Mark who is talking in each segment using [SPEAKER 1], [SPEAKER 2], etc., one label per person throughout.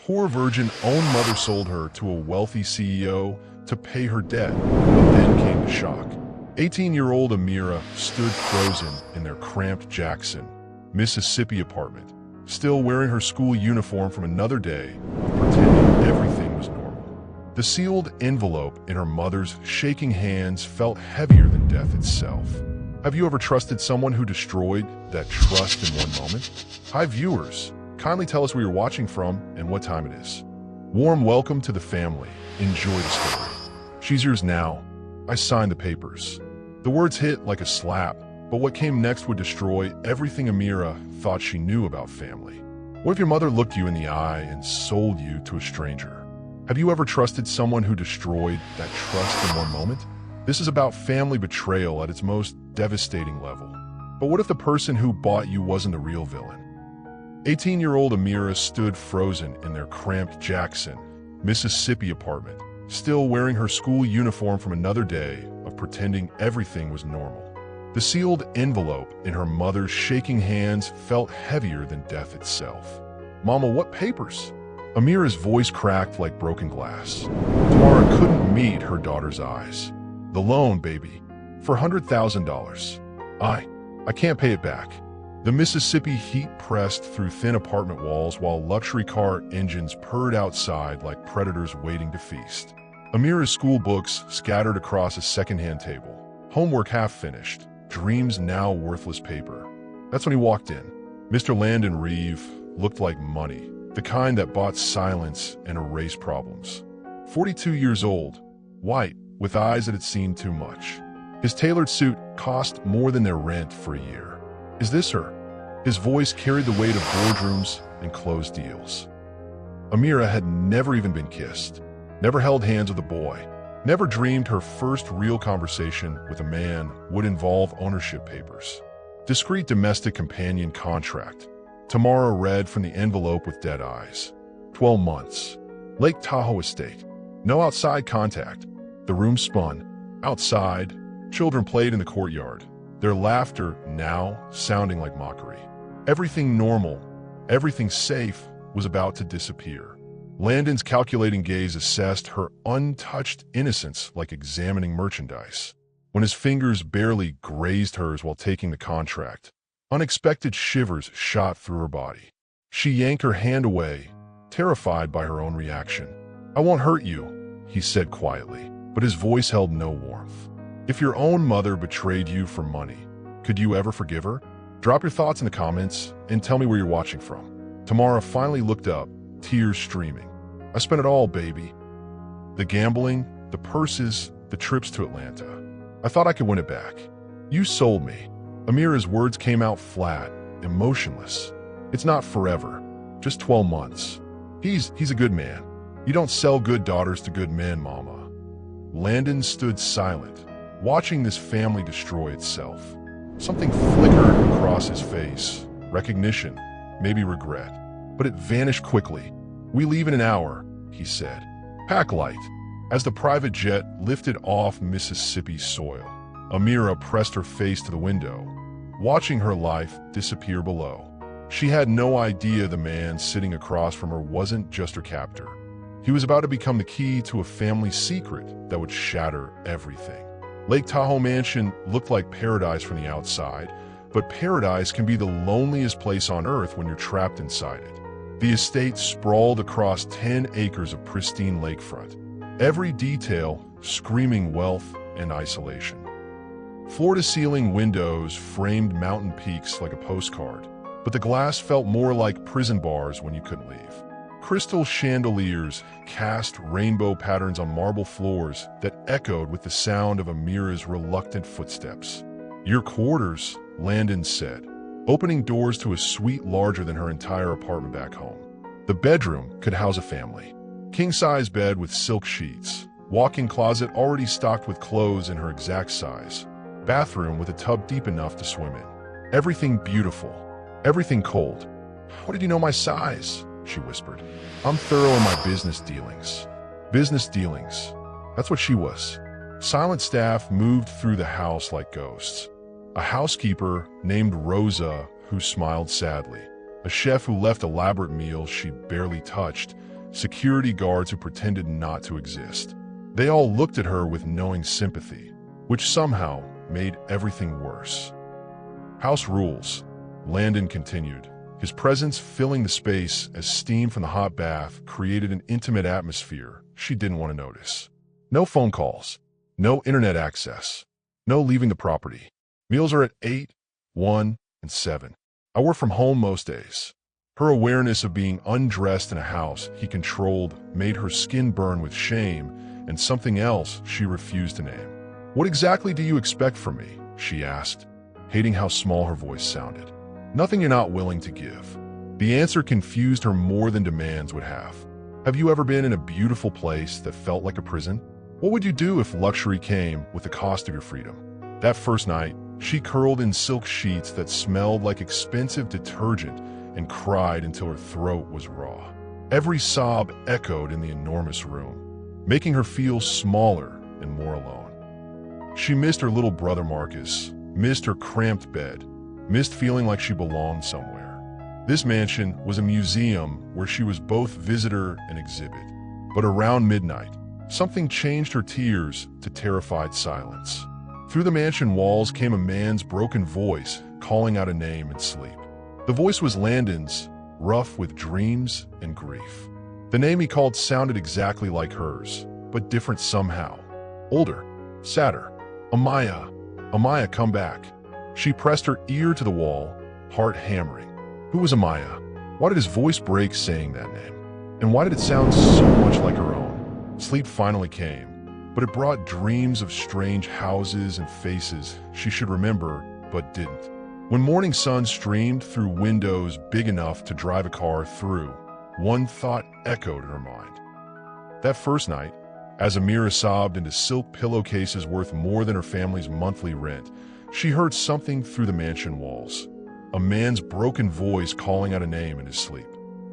[SPEAKER 1] poor virgin own mother sold her to a wealthy CEO to pay her debt, but then came the shock. 18-year-old Amira stood frozen in their cramped Jackson, Mississippi apartment, still wearing her school uniform from another day, pretending everything was normal. The sealed envelope in her mother's shaking hands felt heavier than death itself. Have you ever trusted someone who destroyed that trust in one moment? Hi viewers, kindly tell us where you're watching from and what time it is. Warm welcome to the family. Enjoy the story. She's yours now. I signed the papers. The words hit like a slap, but what came next would destroy everything Amira thought she knew about family. What if your mother looked you in the eye and sold you to a stranger? Have you ever trusted someone who destroyed that trust in one moment? This is about family betrayal at its most devastating level. But what if the person who bought you wasn't the real villain? 18-year-old Amira stood frozen in their cramped Jackson, Mississippi apartment, still wearing her school uniform from another day of pretending everything was normal. The sealed envelope in her mother's shaking hands felt heavier than death itself. "Mama, what papers?" Amira's voice cracked like broken glass. Tamara couldn't meet her daughter's eyes. "The loan, baby, for $100,000. I can't pay it back." The Mississippi heat pressed through thin apartment walls while luxury car engines purred outside like predators waiting to feast. Amira's school books scattered across a secondhand table. Homework half finished, dreams now worthless paper. That's when he walked in. Mr. Landon Reeve looked like money, the kind that bought silence and erased problems. 42 years old, white, with eyes that had seen too much. His tailored suit cost more than their rent for a year. "Is this her?" His voice carried the weight of boardrooms and closed deals. Amira had never even been kissed, never held hands with a boy, never dreamed her first real conversation with a man would involve ownership papers. Discreet domestic companion contract. Tamara read from the envelope with dead eyes. 12 months. Lake Tahoe Estate. No outside contact. The room spun. Outside, children played in the courtyard, their laughter now sounding like mockery. Everything normal, everything safe was about to disappear. Landon's calculating gaze assessed her untouched innocence like examining merchandise. When his fingers barely grazed hers while taking the contract, unexpected shivers shot through her body. She yanked her hand away, terrified by her own reaction. "I won't hurt you," he said quietly, but his voice held no warmth. If your own mother betrayed you for money, could you ever forgive her? Drop your thoughts in the comments and tell me where you're watching from. Tamara finally looked up, tears streaming. "I spent it all, baby. The gambling, the purses, the trips to Atlanta. I thought I could win it back. You sold me." Amira's words came out flat, emotionless. "It's not forever, just 12 months. He's a good man. You don't sell good daughters to good men, Mama." Landon stood silent, watching this family destroy itself. Something flickered across his face. Recognition, maybe regret. But it vanished quickly. "We leave in an hour," he said. "Pack light." As the private jet lifted off Mississippi soil, Amira pressed her face to the window, watching her life disappear below. She had no idea the man sitting across from her wasn't just her captor. He was about to become the key to a family secret that would shatter everything. Lake Tahoe Mansion looked like paradise from the outside, but paradise can be the loneliest place on earth when you're trapped inside it. The estate sprawled across 10 acres of pristine lakefront, every detail screaming wealth and isolation. Floor-to-ceiling windows framed mountain peaks like a postcard, but the glass felt more like prison bars when you couldn't leave. Crystal chandeliers cast rainbow patterns on marble floors that echoed with the sound of Amira's reluctant footsteps. "Your quarters," Landon said, opening doors to a suite larger than her entire apartment back home. The bedroom could house a family. King-size bed with silk sheets, walk-in closet already stocked with clothes in her exact size, bathroom with a tub deep enough to swim in. Everything beautiful, everything cold. "How did you know my size?" she whispered. "I'm thorough in my business dealings." Business dealings. That's what she was. Silent staff moved through the house like ghosts. A housekeeper named Rosa who smiled sadly. A chef who left elaborate meals she barely touched, security guards who pretended not to exist. They all looked at her with knowing sympathy, which somehow made everything worse. House rules, Landon continued, his presence filling the space as steam from the hot bath created an intimate atmosphere she didn't want to notice. No phone calls, no internet access, no leaving the property. Meals are at 8, 1, and 7. I work from home most days. Her awareness of being undressed in a house he controlled made her skin burn with shame and something else she refused to name. "What exactly do you expect from me?" she asked, hating how small her voice sounded. "Nothing you're not willing to give." The answer confused her more than demands would have. Have you ever been in a beautiful place that felt like a prison? What would you do if luxury came with the cost of your freedom? That first night, she curled in silk sheets that smelled like expensive detergent and cried until her throat was raw. Every sob echoed in the enormous room, making her feel smaller and more alone. She missed her little brother Marcus, missed her cramped bed, missed feeling like she belonged somewhere. This mansion was a museum where she was both visitor and exhibit. But around midnight, something changed her tears to terrified silence. Through the mansion walls came a man's broken voice calling out a name in sleep. The voice was Landon's, rough with dreams and grief. The name he called sounded exactly like hers, but different somehow. Older, sadder. Amaya. Amaya, come back. She pressed her ear to the wall, heart hammering. Who was Amaya? Why did his voice break saying that name? And why did it sound so much like her own? Sleep finally came, but it brought dreams of strange houses and faces she should remember, but didn't. When morning sun streamed through windows big enough to drive a car through, one thought echoed in her mind. That first night, as Amira sobbed into silk pillowcases worth more than her family's monthly rent, she heard something through the mansion walls. A man's broken voice calling out a name in his sleep.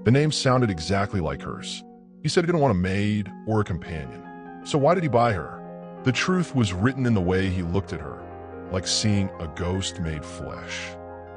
[SPEAKER 1] The name sounded exactly like hers. He said he didn't want a maid or a companion. So why did he buy her? The truth was written in the way he looked at her, like seeing a ghost made flesh.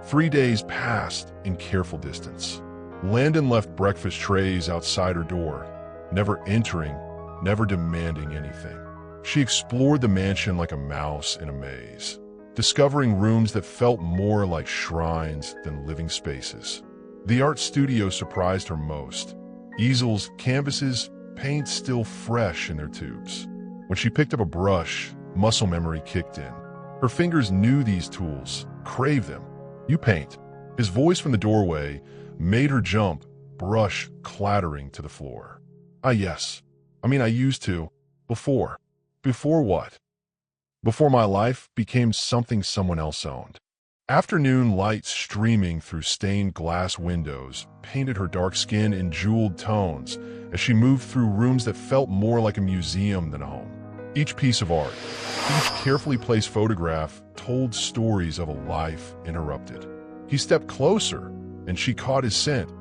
[SPEAKER 1] 3 days passed in careful distance. Landon left breakfast trays outside her door, never entering, never demanding anything. She explored the mansion like a mouse in a maze, discovering rooms that felt more like shrines than living spaces. The art studio surprised her most. Easels, canvases, paint still fresh in their tubes. When she picked up a brush, muscle memory kicked in. Her fingers knew these tools, craved them. "You paint." His voice from the doorway made her jump, brush clattering to the floor. Yes. I used to. Before. Before what? Before my life became something someone else owned. Afternoon light streaming through stained glass windows painted her dark skin in jeweled tones as she moved through rooms that felt more like a museum than a home. Each piece of art, each carefully placed photograph told stories of a life interrupted. He stepped closer, and she caught his scent,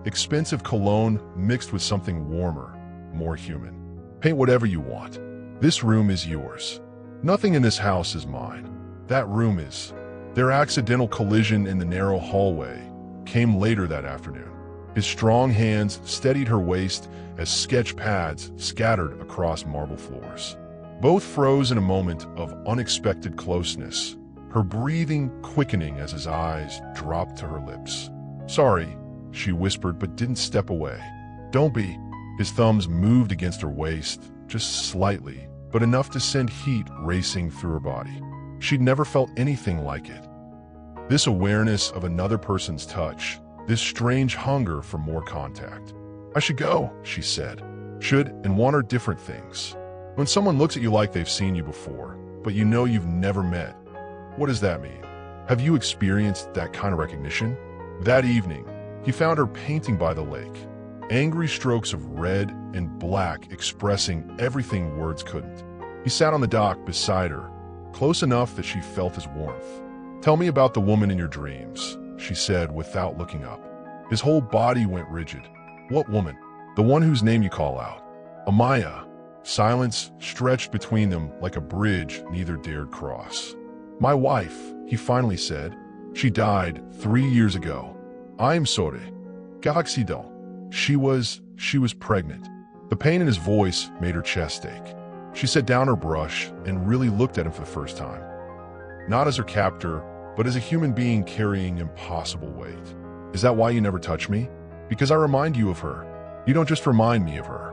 [SPEAKER 1] expensive cologne mixed with something warmer, more human. "Paint whatever you want. This room is yours. Nothing in this house is mine. That room is." Their accidental collision in the narrow hallway came later that afternoon. His strong hands steadied her waist as sketch pads scattered across marble floors. Both froze in a moment of unexpected closeness, her breathing quickening as his eyes dropped to her lips. "Sorry," she whispered but didn't step away. "Don't be." His thumbs moved against her waist, just slightly, but enough to send heat racing through her body. She'd never felt anything like it. This awareness of another person's touch, this strange hunger for more contact. "I should go," she said. Should and want are different things. When someone looks at you like they've seen you before, but you know you've never met, what does that mean? Have you experienced that kind of recognition? That evening, he found her painting by the lake, angry strokes of red and black expressing everything words couldn't. He sat on the dock beside her, close enough that she felt his warmth. "Tell me about the woman in your dreams," she said without looking up. His whole body went rigid. "What woman?" "The one whose name you call out." "Amaya." Silence stretched between them like a bridge neither dared cross. "My wife," he finally said. "She died 3 years ago." "I'm sorry." "Galaxido." She she was pregnant. The pain in his voice made her chest ache. She set down her brush and really looked at him for the first time. Not as her captor, but as a human being carrying impossible weight. "Is that why you never touch me? Because I remind you of her. You don't just remind me of her."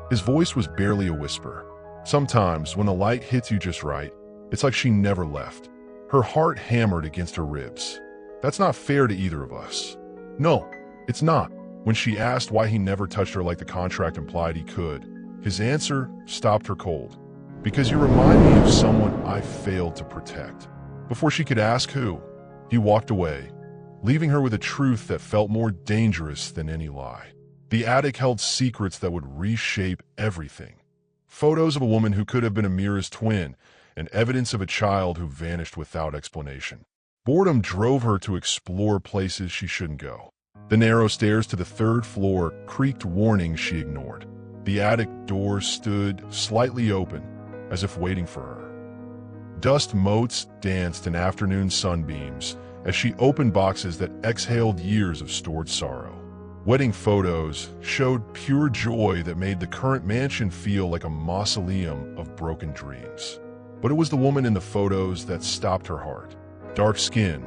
[SPEAKER 1] His voice was barely a whisper. Sometimes, when the light hits you just right, it's like she never left. Her heart hammered against her ribs. "That's not fair to either of us." "No, it's not." When she asked why he never touched her like the contract implied he could, his answer stopped her cold. "Because you remind me of someone I failed to protect." Before she could ask who, he walked away, leaving her with a truth that felt more dangerous than any lie. The attic held secrets that would reshape everything. Photos of a woman who could have been Amira's twin, and evidence of a child who vanished without explanation. Boredom drove her to explore places she shouldn't go. The narrow stairs to the third floor creaked warnings she ignored. The attic door stood slightly open, as if waiting for her. Dust motes danced in afternoon sunbeams as she opened boxes that exhaled years of stored sorrow. Wedding photos showed pure joy that made the current mansion feel like a mausoleum of broken dreams. But it was the woman in the photos that stopped her heart. Dark skin,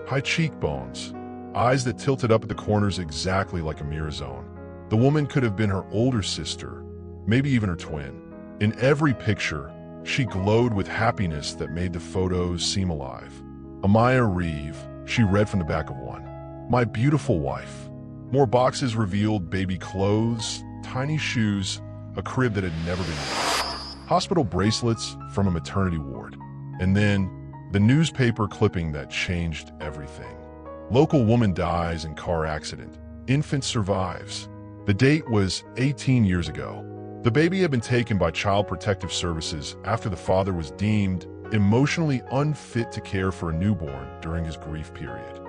[SPEAKER 1] high cheekbones, eyes that tilted up at the corners exactly like Amira's own. The woman could have been her older sister, maybe even her twin. In every picture, she glowed with happiness that made the photos seem alive. Amaya Reeve, she read from the back of one. "My beautiful wife." More boxes revealed baby clothes, tiny shoes, a crib that had never been used, hospital bracelets from a maternity ward, and then the newspaper clipping that changed everything. Local woman dies in car accident. Infant survives. The date was 18 years ago. The baby had been taken by Child Protective Services after the father was deemed emotionally unfit to care for a newborn during his grief period.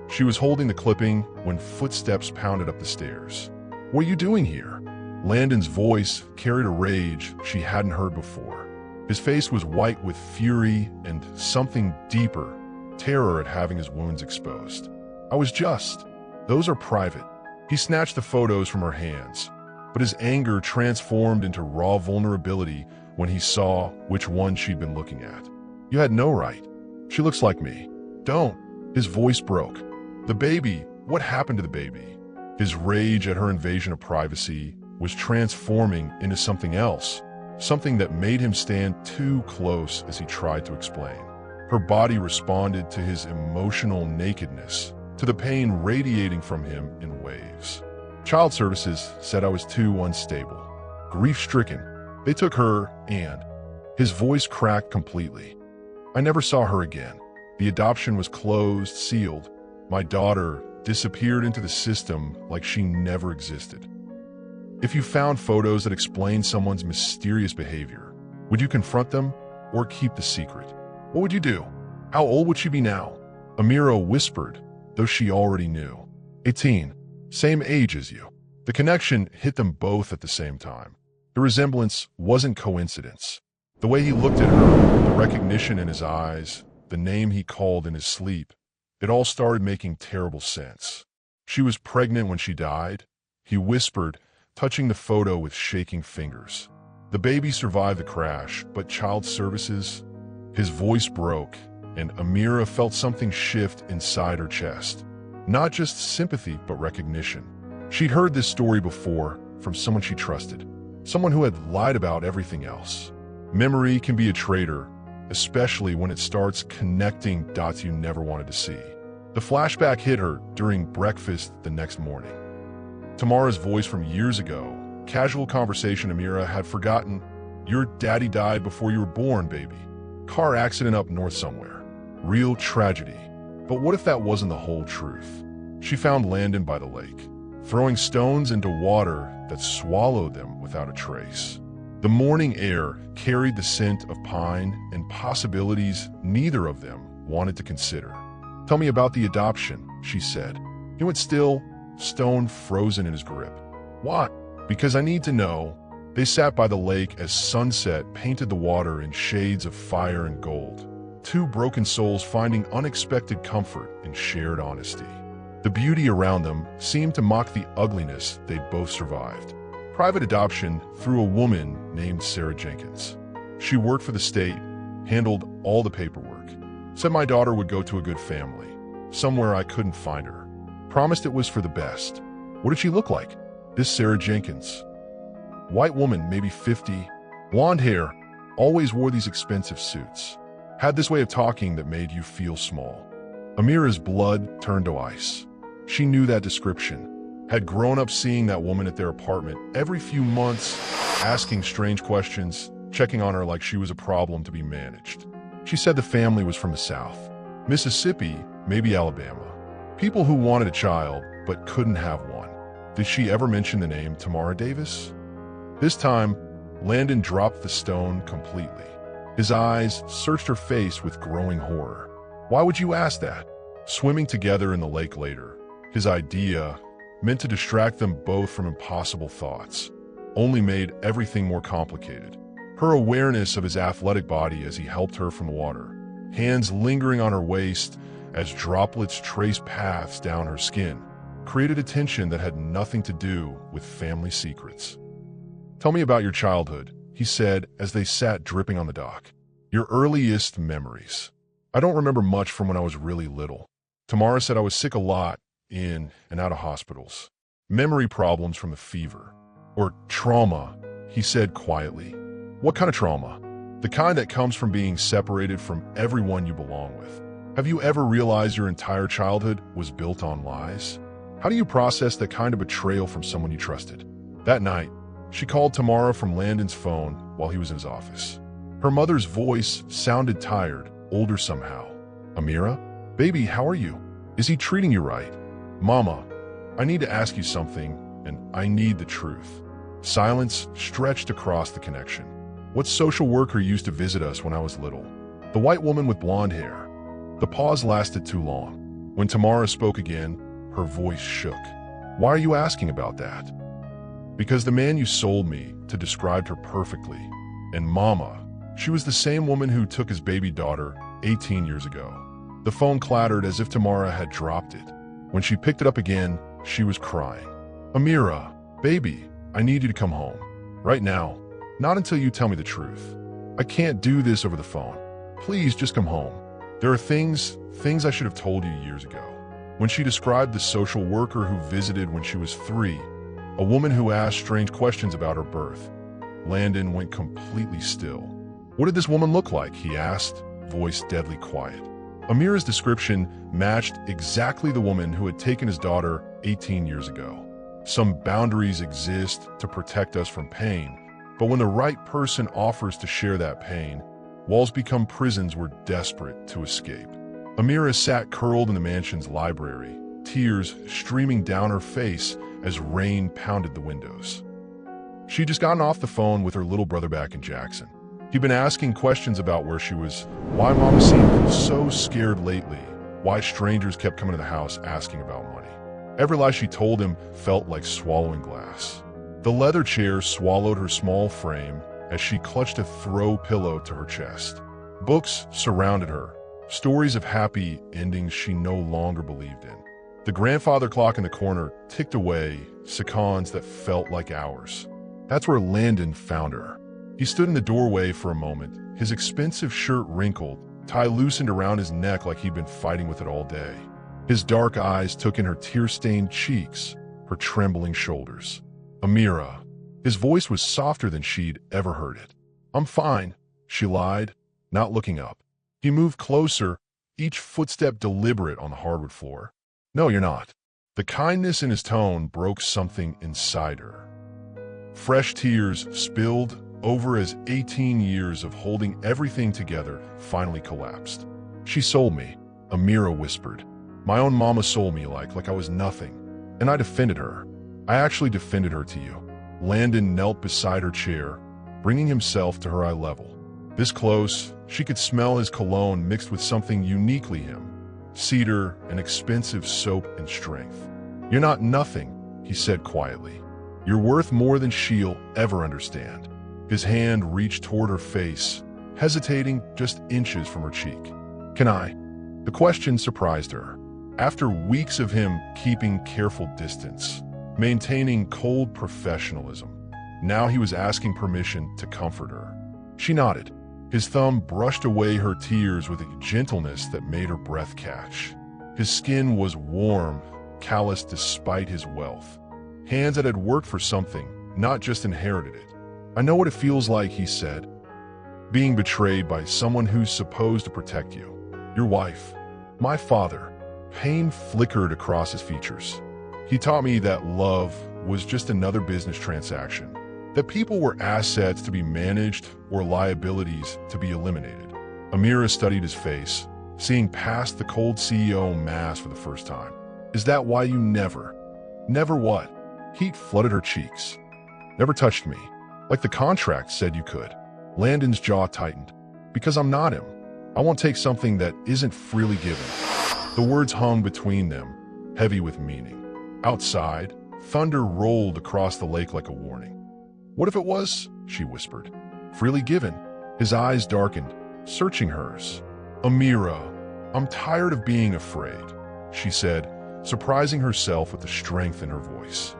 [SPEAKER 1] She was holding the clipping when footsteps pounded up the stairs. "What are you doing here?" Landon's voice carried a rage she hadn't heard before. His face was white with fury and something deeper, terror at having his wounds exposed. "I was just. Those are private." He snatched the photos from her hands, but his anger transformed into raw vulnerability when he saw which one she'd been looking at. "You had no right. She looks like me." "Don't." His voice broke. "The baby, what happened to the baby?" His rage at her invasion of privacy was transforming into something else, something that made him stand too close as he tried to explain. Her body responded to his emotional nakedness, to the pain radiating from him in waves. "Child Services said I was too unstable. Grief-stricken. They took her and..." His voice cracked completely. "I never saw her again. The adoption was closed, sealed. My daughter disappeared into the system like she never existed." If you found photos that explained someone's mysterious behavior, would you confront them or keep the secret? What would you do? How old would she be now? Amira whispered, though she already knew. 18. Same age as you. The connection hit them both at the same time. The resemblance wasn't coincidence. The way he looked at her, the recognition in his eyes, the name he called in his sleep, it all started making terrible sense. She was pregnant when she died, he whispered, touching the photo with shaking fingers. The baby survived the crash, but Child Services? His voice broke, and Amira felt something shift inside her chest. Not just sympathy, but recognition. She'd heard this story before from someone she trusted, someone who had lied about everything else. Memory can be a traitor, especially when it starts connecting dots you never wanted to see. The flashback hit her during breakfast the next morning. Tamara's voice from years ago, casual conversation Amira had forgotten. "Your daddy died before you were born, baby. Car accident up north somewhere. Real tragedy." But what if that wasn't the whole truth? She found Landon by the lake, throwing stones into water that swallowed them without a trace. The morning air carried the scent of pine and possibilities neither of them wanted to consider. "Tell me about the adoption," she said. He went still, stone frozen in his grip. "Why?" "Because I need to know." They sat by the lake as sunset painted the water in shades of fire and gold. Two broken souls finding unexpected comfort in shared honesty. The beauty around them seemed to mock the ugliness they'd both survived. Private adoption through a woman named Sarah Jenkins. She worked for the state, handled all the paperwork. Said my daughter would go to a good family, somewhere I couldn't find her. Promised it was for the best. What did she look like? This Sarah Jenkins. White woman, maybe 50, blonde hair, always wore these expensive suits. Had this way of talking that made you feel small. Amira's blood turned to ice. She knew that description. Had grown up seeing that woman at their apartment every few months, asking strange questions, checking on her like she was a problem to be managed. She said the family was from the South. Mississippi, maybe Alabama. People who wanted a child but couldn't have one. Did she ever mention the name Tamara Davis? This time, Landon dropped the stone completely. His eyes searched her face with growing horror. Why would you ask that? Swimming together in the lake later, his idea, meant to distract them both from impossible thoughts, only made everything more complicated. Her awareness of his athletic body as he helped her from the water, hands lingering on her waist as droplets traced paths down her skin, created a tension that had nothing to do with family secrets. "Tell me about your childhood," he said as they sat dripping on the dock. "Your earliest memories." "I don't remember much from when I was really little. Tamara said I was sick a lot, in and out of hospitals. Memory problems from the fever. Or trauma," he said quietly. "What kind of trauma?" "The kind that comes from being separated from everyone you belong with. Have you ever realized your entire childhood was built on lies? How do you process that kind of betrayal from someone you trusted?" That night, she called Tamara from Landon's phone while he was in his office. Her mother's voice sounded tired, older somehow. "Amira? Baby, how are you? Is he treating you right?" "Mama, I need to ask you something, and I need the truth." Silence stretched across the connection. "What social worker used to visit us when I was little?" "The white woman with blonde hair." The pause lasted too long. When Tamara spoke again, her voice shook. "Why are you asking about that?" "Because the man you sold me to described her perfectly. And Mama, she was the same woman who took his baby daughter 18 years ago." The phone clattered as if Tamara had dropped it. When she picked it up again, she was crying. "Amira, baby, I need you to come home. Right now. Not until you tell me the truth. I can't do this over the phone. Please just come home. There are things I should have told you years ago." When she described the social worker who visited when she was 3, a woman who asked strange questions about her birth, Landon went completely still. "What did this woman look like?" he asked, voice deadly quiet. Amira's description matched exactly the woman who had taken his daughter 18 years ago. Some boundaries exist to protect us from pain, but when the right person offers to share that pain, walls become prisons we're desperate to escape. Amira sat curled in the mansion's library, tears streaming down her face as rain pounded the windows. She'd just gotten off the phone with her little brother back in Jackson. He'd been asking questions about where she was, why Mama seemed so scared lately, why strangers kept coming to the house asking about money. Every lie she told him felt like swallowing glass. The leather chair swallowed her small frame as she clutched a throw pillow to her chest. Books surrounded her, stories of happy endings she no longer believed in. The grandfather clock in the corner ticked away, seconds that felt like hours. That's where Landon found her. He stood in the doorway for a moment, his expensive shirt wrinkled, tie loosened around his neck like he'd been fighting with it all day. His dark eyes took in her tear-stained cheeks, her trembling shoulders. "Amira." His voice was softer than she'd ever heard it. "I'm fine," she lied, not looking up. He moved closer, each footstep deliberate on the hardwood floor. "No, you're not." The kindness in his tone broke something inside her. Fresh tears spilled over as 18 years of holding everything together finally collapsed. "She sold me," Amira whispered. "My own mama sold me like I was nothing. And I defended her. I actually defended her to you." Landon knelt beside her chair, bringing himself to her eye level. This close, she could smell his cologne mixed with something uniquely him. Cedar, and expensive soap and strength. "You're not nothing," he said quietly. "You're worth more than she'll ever understand." His hand reached toward her face, hesitating just inches from her cheek. "Can I?" The question surprised her. After weeks of him keeping careful distance, maintaining cold professionalism, now he was asking permission to comfort her. She nodded. His thumb brushed away her tears with a gentleness that made her breath catch. His skin was warm, calloused despite his wealth. Hands that had worked for something, not just inherited it. "I know what it feels like," he said. "Being betrayed by someone who's supposed to protect you. Your wife. My father." Pain flickered across his features. "He taught me that love was just another business transaction. That people were assets to be managed or liabilities to be eliminated." Amira studied his face, seeing past the cold CEO mask for the first time. "Is that why you never what?" Heat flooded her cheeks. "Never touched me, like the contract said you could." Landon's jaw tightened. "Because I'm not him. I won't take something that isn't freely given." The words hung between them, heavy with meaning. Outside, thunder rolled across the lake like a warning. "What if it was?" she whispered. "Freely given." His eyes darkened, searching hers. "Amira, I'm tired of being afraid," she said, surprising herself with the strength in her voice.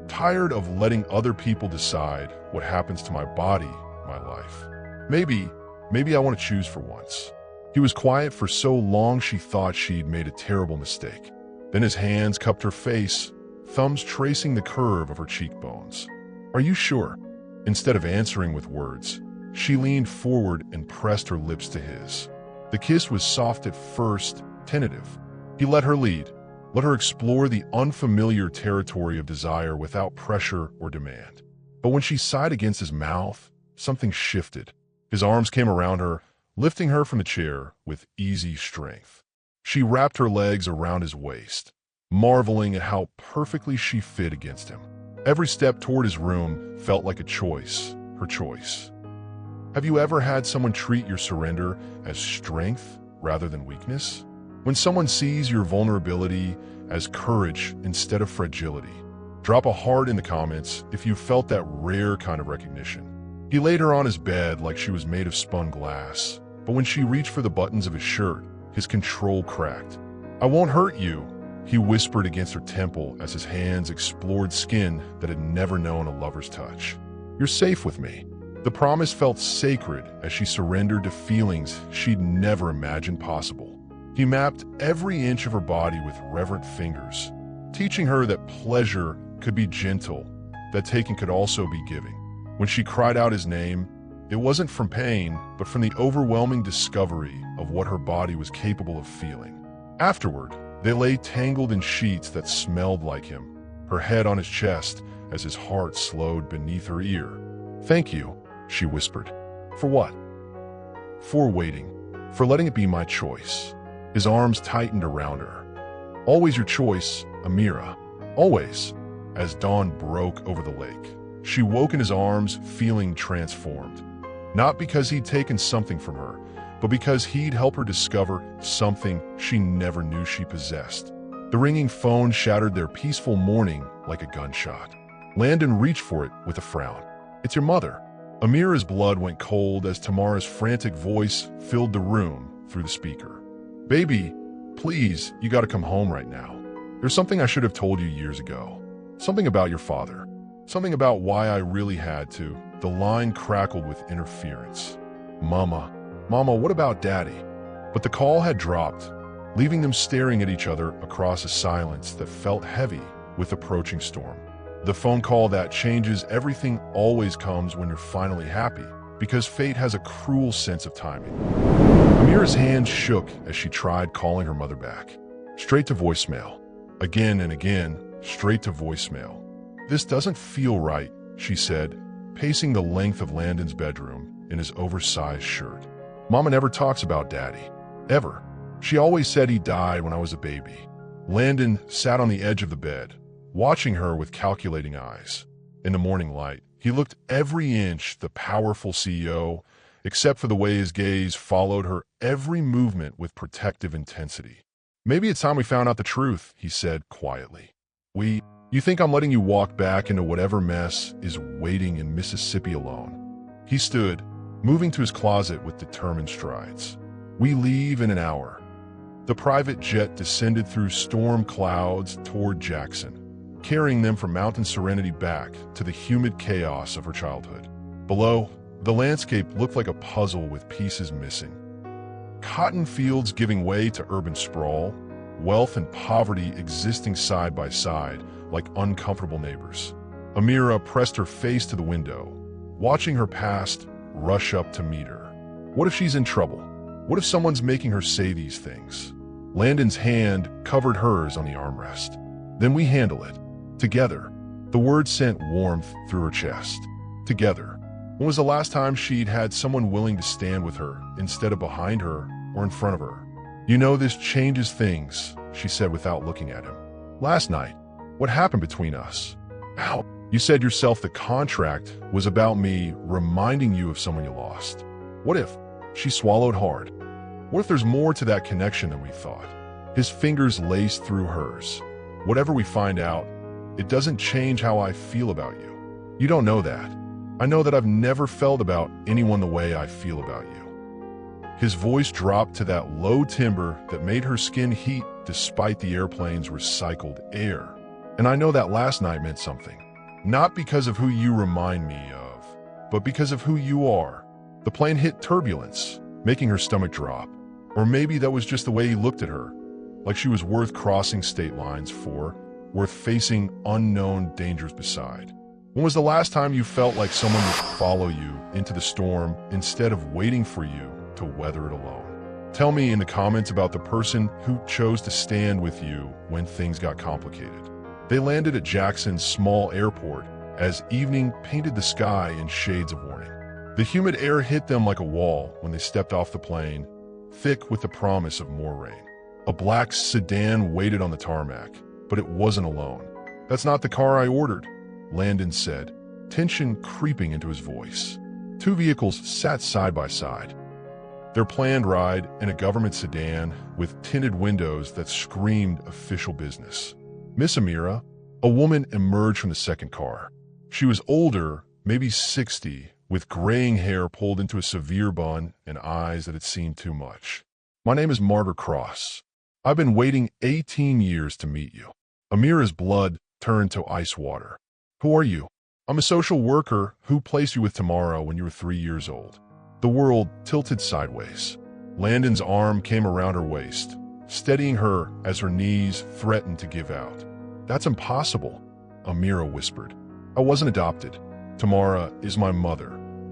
[SPEAKER 1] "Tired of letting other people decide what happens to my body, my life. Maybe I want to choose for once." He was quiet for so long she thought she'd made a terrible mistake. Then his hands cupped her face, thumbs tracing the curve of her cheekbones. "Are you sure?" Instead of answering with words, she leaned forward and pressed her lips to his. The kiss was soft at first, tentative. He let her lead, let her explore the unfamiliar territory of desire without pressure or demand. But when she sighed against his mouth, something shifted. His arms came around her, lifting her from the chair with easy strength. She wrapped her legs around his waist, marveling at how perfectly she fit against him. Every step toward his room felt like a choice, her choice. Have you ever had someone treat your surrender as strength rather than weakness? When someone sees your vulnerability as courage instead of fragility? Drop a heart in the comments if you felt that rare kind of recognition. He laid her on his bed like she was made of spun glass, but when she reached for the buttons of his shirt, his control cracked. "I won't hurt you," he whispered against her temple as his hands explored skin that had never known a lover's touch. "You're safe with me." The promise felt sacred as she surrendered to feelings she'd never imagined possible. He mapped every inch of her body with reverent fingers, teaching her that pleasure could be gentle, that taking could also be giving. When she cried out his name, it wasn't from pain, but from the overwhelming discovery of what her body was capable of feeling. Afterward, they lay tangled in sheets that smelled like him, her head on his chest as his heart slowed beneath her ear. "Thank you," she whispered. "For what?" "For waiting. For letting it be my choice." His arms tightened around her. "Always your choice, Amira. Always." As dawn broke over the lake, she woke in his arms, feeling transformed. Not because he'd taken something from her, but because he'd helped her discover something she never knew she possessed. The ringing phone shattered their peaceful morning like a gunshot. Landon reached for it with a frown. "It's your mother." Amira's blood went cold as Tamara's frantic voice filled the room through the speaker. "Baby, please, you gotta come home right now. There's something I should have told you years ago. Something about your father. Something about why I really had to." The line crackled with interference. Mama, what about Daddy?" But the call had dropped, leaving them staring at each other across a silence that felt heavy with approaching storm. The phone call that changes everything always comes when you're finally happy, because fate has a cruel sense of timing. Amira's hands shook as she tried calling her mother back. Straight to voicemail. Again and again, straight to voicemail. "This doesn't feel right," she said, pacing the length of Landon's bedroom in his oversized shirt. "Mama never talks about Daddy. Ever. She always said he died when I was a baby." Landon sat on the edge of the bed, watching her with calculating eyes. In the morning light, he looked every inch the powerful CEO, except for the way his gaze followed her every movement with protective intensity. "Maybe it's time we found out the truth," he said quietly. You think I'm letting you walk back into whatever mess is waiting in Mississippi alone?" He stood, moving to his closet with determined strides. "We leave in an hour." The private jet descended through storm clouds toward Jackson, carrying them from mountain serenity back to the humid chaos of her childhood. Below, the landscape looked like a puzzle with pieces missing. Cotton fields giving way to urban sprawl, wealth and poverty existing side by side like uncomfortable neighbors. Amira pressed her face to the window, watching her past rush up to meet her. What if she's in trouble? What if someone's making her say these things? Landon's hand covered hers on the armrest. Then we handle it. Together. The words sent warmth through her chest. Together. When was the last time she'd had someone willing to stand with her instead of behind her or in front of her? You know, this changes things, she said without looking at him. Last night, what happened between us? Ow. You said yourself the contract was about me reminding you of someone you lost. What if? She swallowed hard. What if there's more to that connection than we thought? His fingers laced through hers. Whatever we find out, it doesn't change how I feel about you. You don't know that. I know that I've never felt about anyone the way I feel about you. His voice dropped to that low timbre that made her skin heat despite the airplane's recycled air. And I know that last night meant something. Not because of who you remind me of, but because of who you are. The plane hit turbulence, making her stomach drop. Or maybe that was just the way he looked at her, like she was worth crossing state lines for, worth facing unknown dangers beside. When was the last time you felt like someone would follow you into the storm instead of waiting for you to weather it alone? Tell me in the comments about the person who chose to stand with you when things got complicated. They landed at Jackson's small airport as evening painted the sky in shades of warning. The humid air hit them like a wall when they stepped off the plane, thick with the promise of more rain. A black sedan waited on the tarmac, but it wasn't alone. That's not the car I ordered, Landon said, tension creeping into his voice. Two vehicles sat side by side. Their planned ride in a government sedan with tinted windows that screamed official business. Miss Amira, a woman emerged from the second car. She was older, maybe 60, with graying hair pulled into a severe bun and eyes that had seen too much. My name is Margaret Cross. I've been waiting 18 years to meet you. Amira's blood turned to ice water. Who are you? I'm a social worker who placed you with Tamara when you were 3 years old. The world tilted sideways. Landon's arm came around her waist, steadying her as her knees threatened to give out. That's impossible, Amira whispered. I wasn't adopted. Tamara is my mother.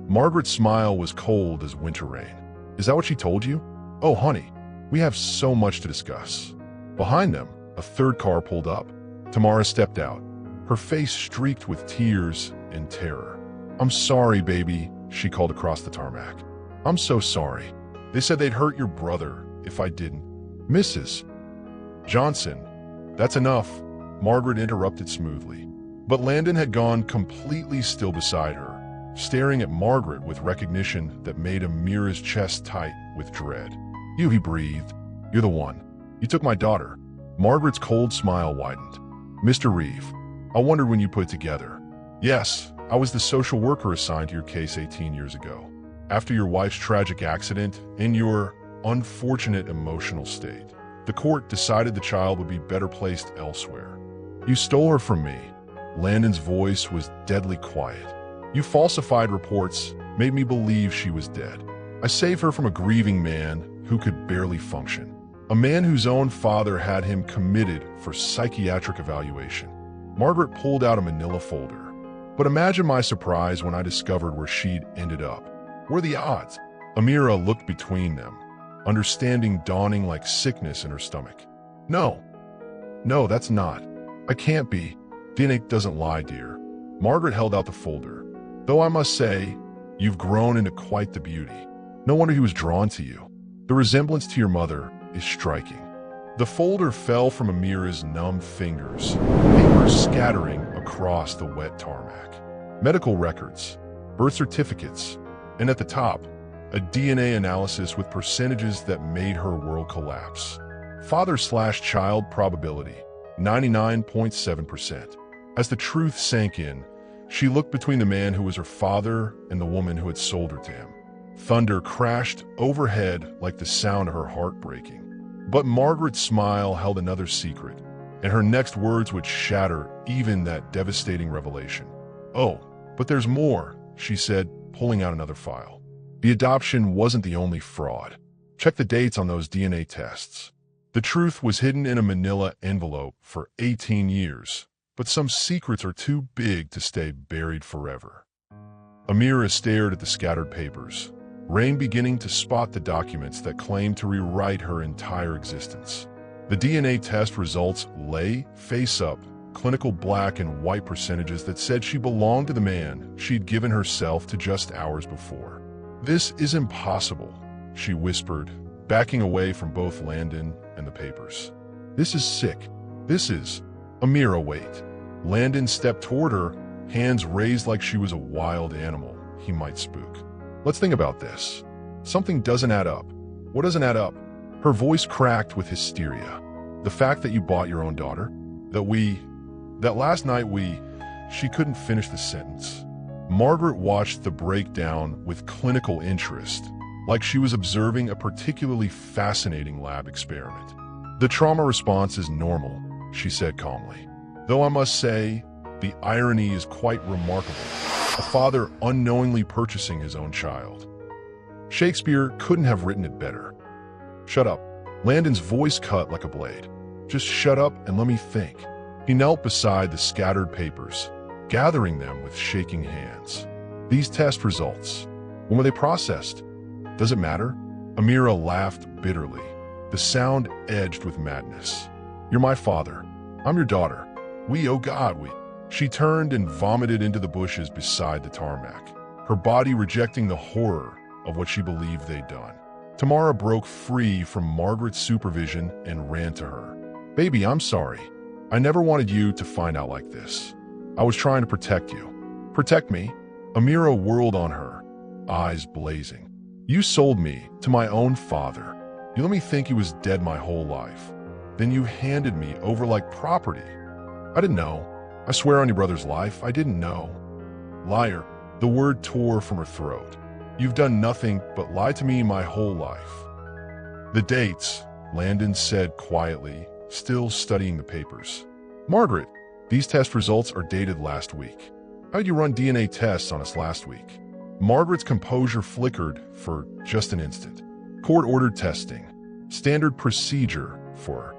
[SPEAKER 1] Margaret's smile was cold as winter rain. Is that what she told you? Oh, honey, we have so much to discuss. Behind them, a third car pulled up. Tamara stepped out, her face streaked with tears and terror. I'm sorry, baby, she called across the tarmac. I'm so sorry. They said they'd hurt your brother if I didn't. Mrs. Johnson, that's enough, Margaret interrupted smoothly. But Landon had gone completely still beside her, staring at Margaret with recognition that made Amira's chest tight with dread. You, he breathed. You're the one. You took my daughter. Margaret's cold smile widened. Mr. Reeve, I wondered when you put it together. Yes, I was the social worker assigned to your case 18 years ago, after your wife's tragic accident and your unfortunate emotional state. The court decided the child would be better placed elsewhere. You stole her from me. Landon's voice was deadly quiet. You falsified reports, made me believe she was dead. I saved her from a grieving man who could barely function. A man whose own father had him committed for psychiatric evaluation. Margaret pulled out a manila folder. But imagine my surprise when I discovered where she'd ended up. What are the odds? Amira looked between them, understanding dawning like sickness in her stomach. No, that's not. I can't be. DNA doesn't lie, dear. Margaret held out the folder. Though I must say, you've grown into quite the beauty. No wonder he was drawn to you. The resemblance to your mother is striking. The folder fell from Amira's numb fingers, paper scattering across the wet tarmac. Medical records, birth certificates, and at the top, a DNA analysis with percentages that made her world collapse. Father/child probability, 99.7%. As the truth sank in, she looked between the man who was her father and the woman who had sold her to him. Thunder crashed overhead like the sound of her heart breaking. But Margaret's smile held another secret, and her next words would shatter even that devastating revelation. "Oh, but there's more," she said, pulling out another file. "The adoption wasn't the only fraud. Check the dates on those DNA tests. The truth was hidden in a manila envelope for 18 years, but some secrets are too big to stay buried forever." Amira stared at the scattered papers, Rain beginning to spot the documents that claimed to rewrite her entire existence. The DNA test results lay face up, clinical black and white percentages that said she belonged to the man she'd given herself to just hours before. "This is impossible," she whispered, backing away from both Landon and the papers. "This is sick. This is—" "Amira, wait." Landon stepped toward her, hands raised like she was a wild animal he might spook. "Let's think about this. Something doesn't add up." "What doesn't add up?" Her voice cracked with hysteria. "The fact that you bought your own daughter? That last night She couldn't finish the sentence. Margaret watched the breakdown with clinical interest, like she was observing a particularly fascinating lab experiment. "The trauma response is normal," she said calmly. "Though I must say, the irony is quite remarkable. A father unknowingly purchasing his own child. Shakespeare couldn't have written it better." "Shut up." Landon's voice cut like a blade. "Just shut up and let me think." He knelt beside the scattered papers, gathering them with shaking hands. "These test results, when were they processed? Does it matter?" Amira laughed bitterly, the sound edged with madness. "You're my father. I'm your daughter. Oh God, we—" She turned and vomited into the bushes beside the tarmac, her body rejecting the horror of what she believed they'd done. Tamara broke free from Margaret's supervision and ran to her. "Baby, I'm sorry. I never wanted you to find out like this. I was trying to protect you." "Protect me?" Amira whirled on her, eyes blazing. "You sold me to my own father. You let me think he was dead my whole life. Then you handed me over like property. I didn't know. I swear on your brother's life, I didn't know." "Liar." The word tore from her throat. "You've done nothing but lie to me my whole life." "The dates," Landon said quietly, still studying the papers. "Margaret, these test results are dated last week. How did you run DNA tests on us last week?" Margaret's composure flickered for just an instant. "Court-ordered testing. Standard procedure for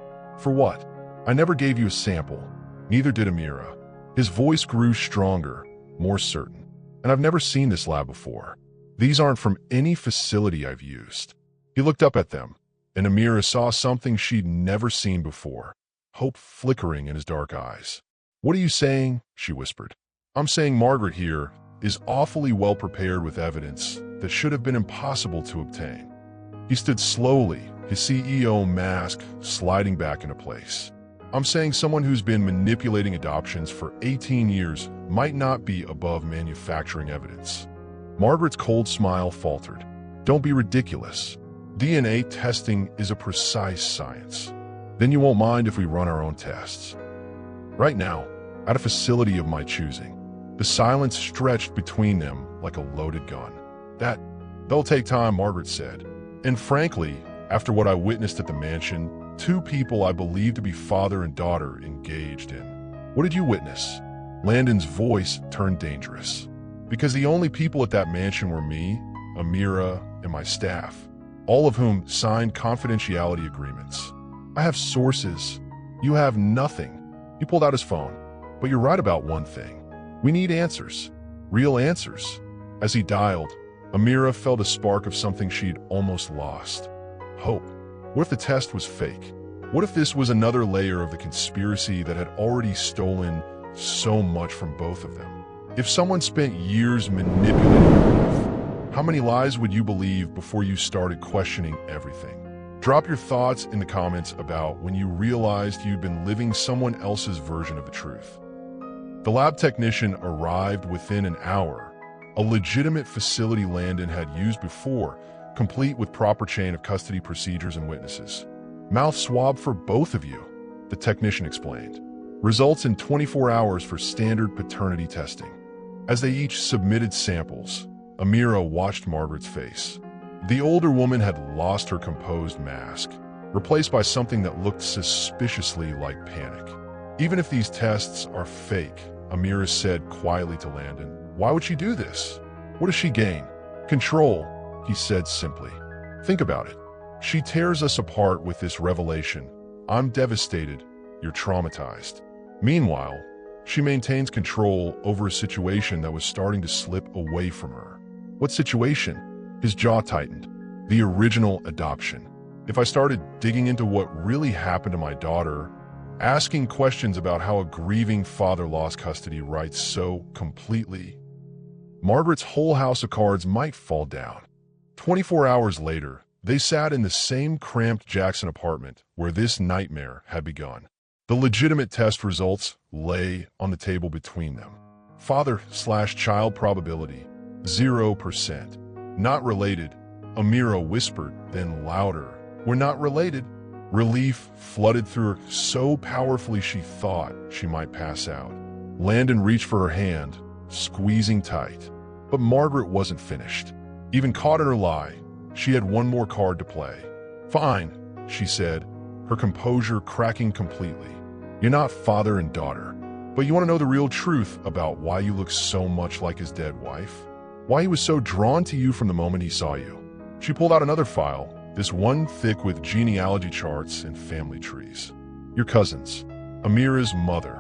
[SPEAKER 1] what? I never gave you a sample. Neither did Amira." His voice grew stronger, more certain. "And I've never seen this lab before. These aren't from any facility I've used." He looked up at them, and Amira saw something she'd never seen before, hope flickering in his dark eyes. "What are you saying?" she whispered. "I'm saying Margaret here is awfully well prepared with evidence that should have been impossible to obtain." He stood slowly, his CEO mask sliding back into place. "I'm saying someone who's been manipulating adoptions for 18 years might not be above manufacturing evidence." Margaret's cold smile faltered. "Don't be ridiculous. DNA testing is a precise science. Then you won't mind if we run our own tests." "Right now, at a facility of my choosing." The silence stretched between them like a loaded gun. "They'll take time," Margaret said. "And frankly, after what I witnessed at the mansion, two people I believe to be father and daughter engaged in." "What did you witness?" Landon's voice turned dangerous. "Because the only people at that mansion were me, Amira, and my staff, all of whom signed confidentiality agreements. I have sources. You have nothing." He pulled out his phone. "But you're right about one thing. We need answers. Real answers." As he dialed, Amira felt a spark of something she'd almost lost. Hope. What if the test was fake? What if this was another layer of the conspiracy that had already stolen so much from both of them? If someone spent years manipulating your life, how many lies would you believe before you started questioning everything? Drop your thoughts in the comments about when you realized you'd been living someone else's version of the truth. The lab technician arrived within an hour, a legitimate facility Landon had used before, complete with proper chain of custody procedures and witnesses. "Mouth swab for both of you," the technician explained. "Results in 24 hours for standard paternity testing." As they each submitted samples, Amira watched Margaret's face. The older woman had lost her composed mask, replaced by something that looked suspiciously like panic. Even if these tests are fake, Amira said quietly to Landon, why would she do this? What does she gain? Control, he said simply. Think about it. She tears us apart with this revelation. I'm devastated. You're traumatized. Meanwhile, she maintains control over a situation that was starting to slip away from her. What situation? His jaw tightened. The original adoption. If I started digging into what really happened to my daughter, asking questions about how a grieving father lost custody right so completely, Margaret's whole house of cards might fall down. 24 hours later, they sat in the same cramped Jackson apartment where this nightmare had begun. The legitimate test results lay on the table between them. Father/child probability, 0%. Not related, Amira whispered, then louder. We're not related. Relief flooded through her so powerfully she thought she might pass out. Landon reached for her hand, squeezing tight. But Margaret wasn't finished. Even caught in her lie, she had one more card to play. Fine, she said, her composure cracking completely. You're not father and daughter, but you want to know the real truth about why you look so much like his dead wife? Why he was so drawn to you from the moment he saw you? She pulled out another file, this one thick with genealogy charts and family trees. Your cousins, Amira's mother,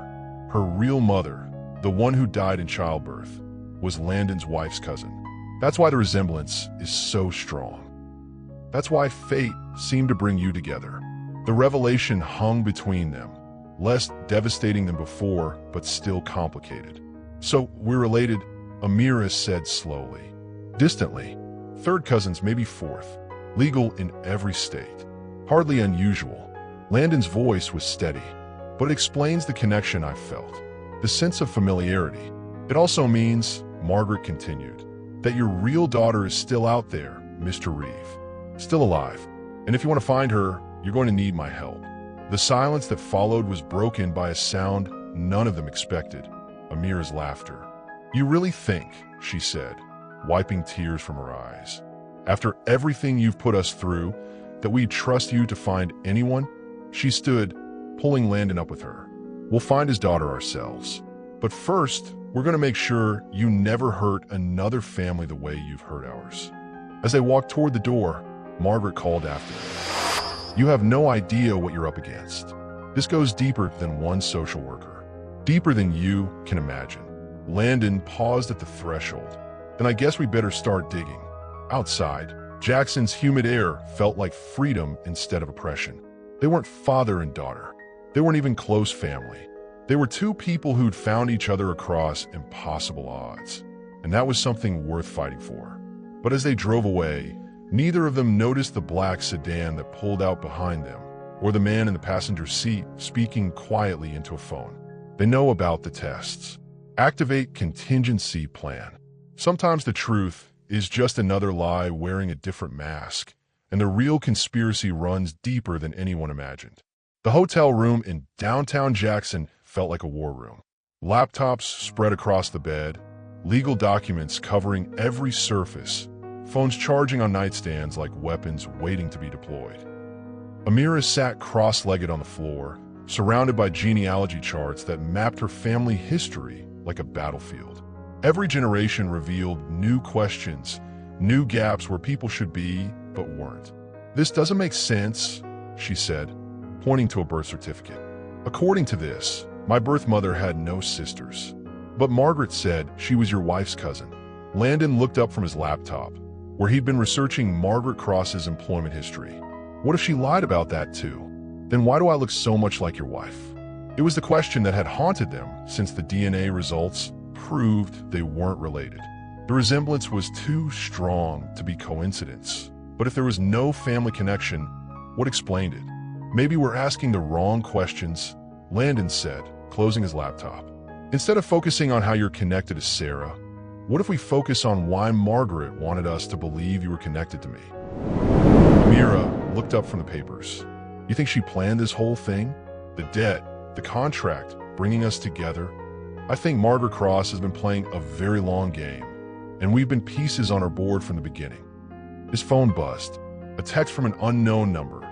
[SPEAKER 1] her real mother, the one who died in childbirth, was Landon's wife's cousin. That's why the resemblance is so strong. That's why fate seemed to bring you together. The revelation hung between them, less devastating than before, but still complicated. So, we're related, Amira said slowly. Distantly. Third cousins, maybe fourth. Legal in every state. Hardly unusual. Landon's voice was steady, but it explains the connection I felt. The sense of familiarity. It also means, Margaret continued, that your real daughter is still out there, Mr. Reeve. Still alive. And if you want to find her, you're going to need my help. The silence that followed was broken by a sound none of them expected, Amira's laughter. You really think, she said, wiping tears from her eyes, after everything you've put us through, that we'd trust you to find anyone? She stood, pulling Landon up with her. We'll find his daughter ourselves. But first, we're going to make sure you never hurt another family the way you've hurt ours. As they walked toward the door, Margaret called after them. You have no idea what you're up against. This goes deeper than one social worker. Deeper than you can imagine. Landon paused at the threshold. Then I guess we better start digging. Outside, Jackson's humid air felt like freedom instead of oppression. They weren't father and daughter. They weren't even close family. They were two people who'd found each other across impossible odds. And that was something worth fighting for. But as they drove away, neither of them noticed the black sedan that pulled out behind them, or the man in the passenger seat speaking quietly into a phone. They know about the tests. Activate contingency plan. Sometimes the truth is just another lie wearing a different mask, and the real conspiracy runs deeper than anyone imagined. The hotel room in downtown Jackson felt like a war room. Laptops spread across the bed, legal documents covering every surface, phones charging on nightstands like weapons waiting to be deployed. Amira sat cross-legged on the floor, surrounded by genealogy charts that mapped her family history like a battlefield. Every generation revealed new questions, new gaps where people should be but weren't. This doesn't make sense, she said, pointing to a birth certificate. According to this, my birth mother had no sisters. But Margaret said she was your wife's cousin. Landon looked up from his laptop, where he'd been researching Margaret Cross's employment history. What if she lied about that too? Then why do I look so much like your wife? It was the question that had haunted them since the DNA results proved they weren't related. The resemblance was too strong to be coincidence. But if there was no family connection, what explained it? Maybe we're asking the wrong questions, Landon said, closing his laptop. Instead of focusing on how you're connected to Sarah, what if we focus on why Margaret wanted us to believe you were connected to me? Amira looked up from the papers. You think she planned this whole thing? The debt, the contract, bringing us together? I think Margaret Cross has been playing a very long game, and we've been pieces on her board from the beginning. His phone buzzed. A text from an unknown number.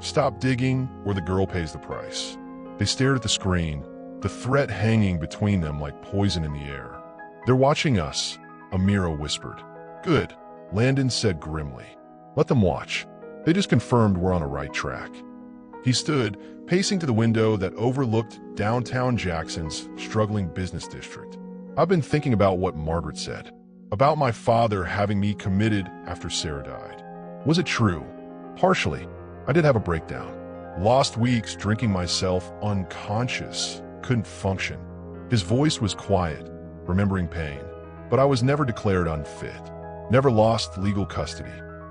[SPEAKER 1] Stop digging or the girl pays the price. They stared at the screen, the threat hanging between them like poison in the air. They're watching us, Amira whispered. Good, Landon said grimly. Let them watch. They just confirmed we're on a right track. He stood, pacing to the window that overlooked downtown Jackson's struggling business district. I've been thinking about what Margaret said, about my father having me committed after Sarah died. Was it true? Partially. I did have a breakdown. Lost weeks drinking myself unconscious, couldn't function. His voice was quiet, remembering pain, but I was never declared unfit, never lost legal custody.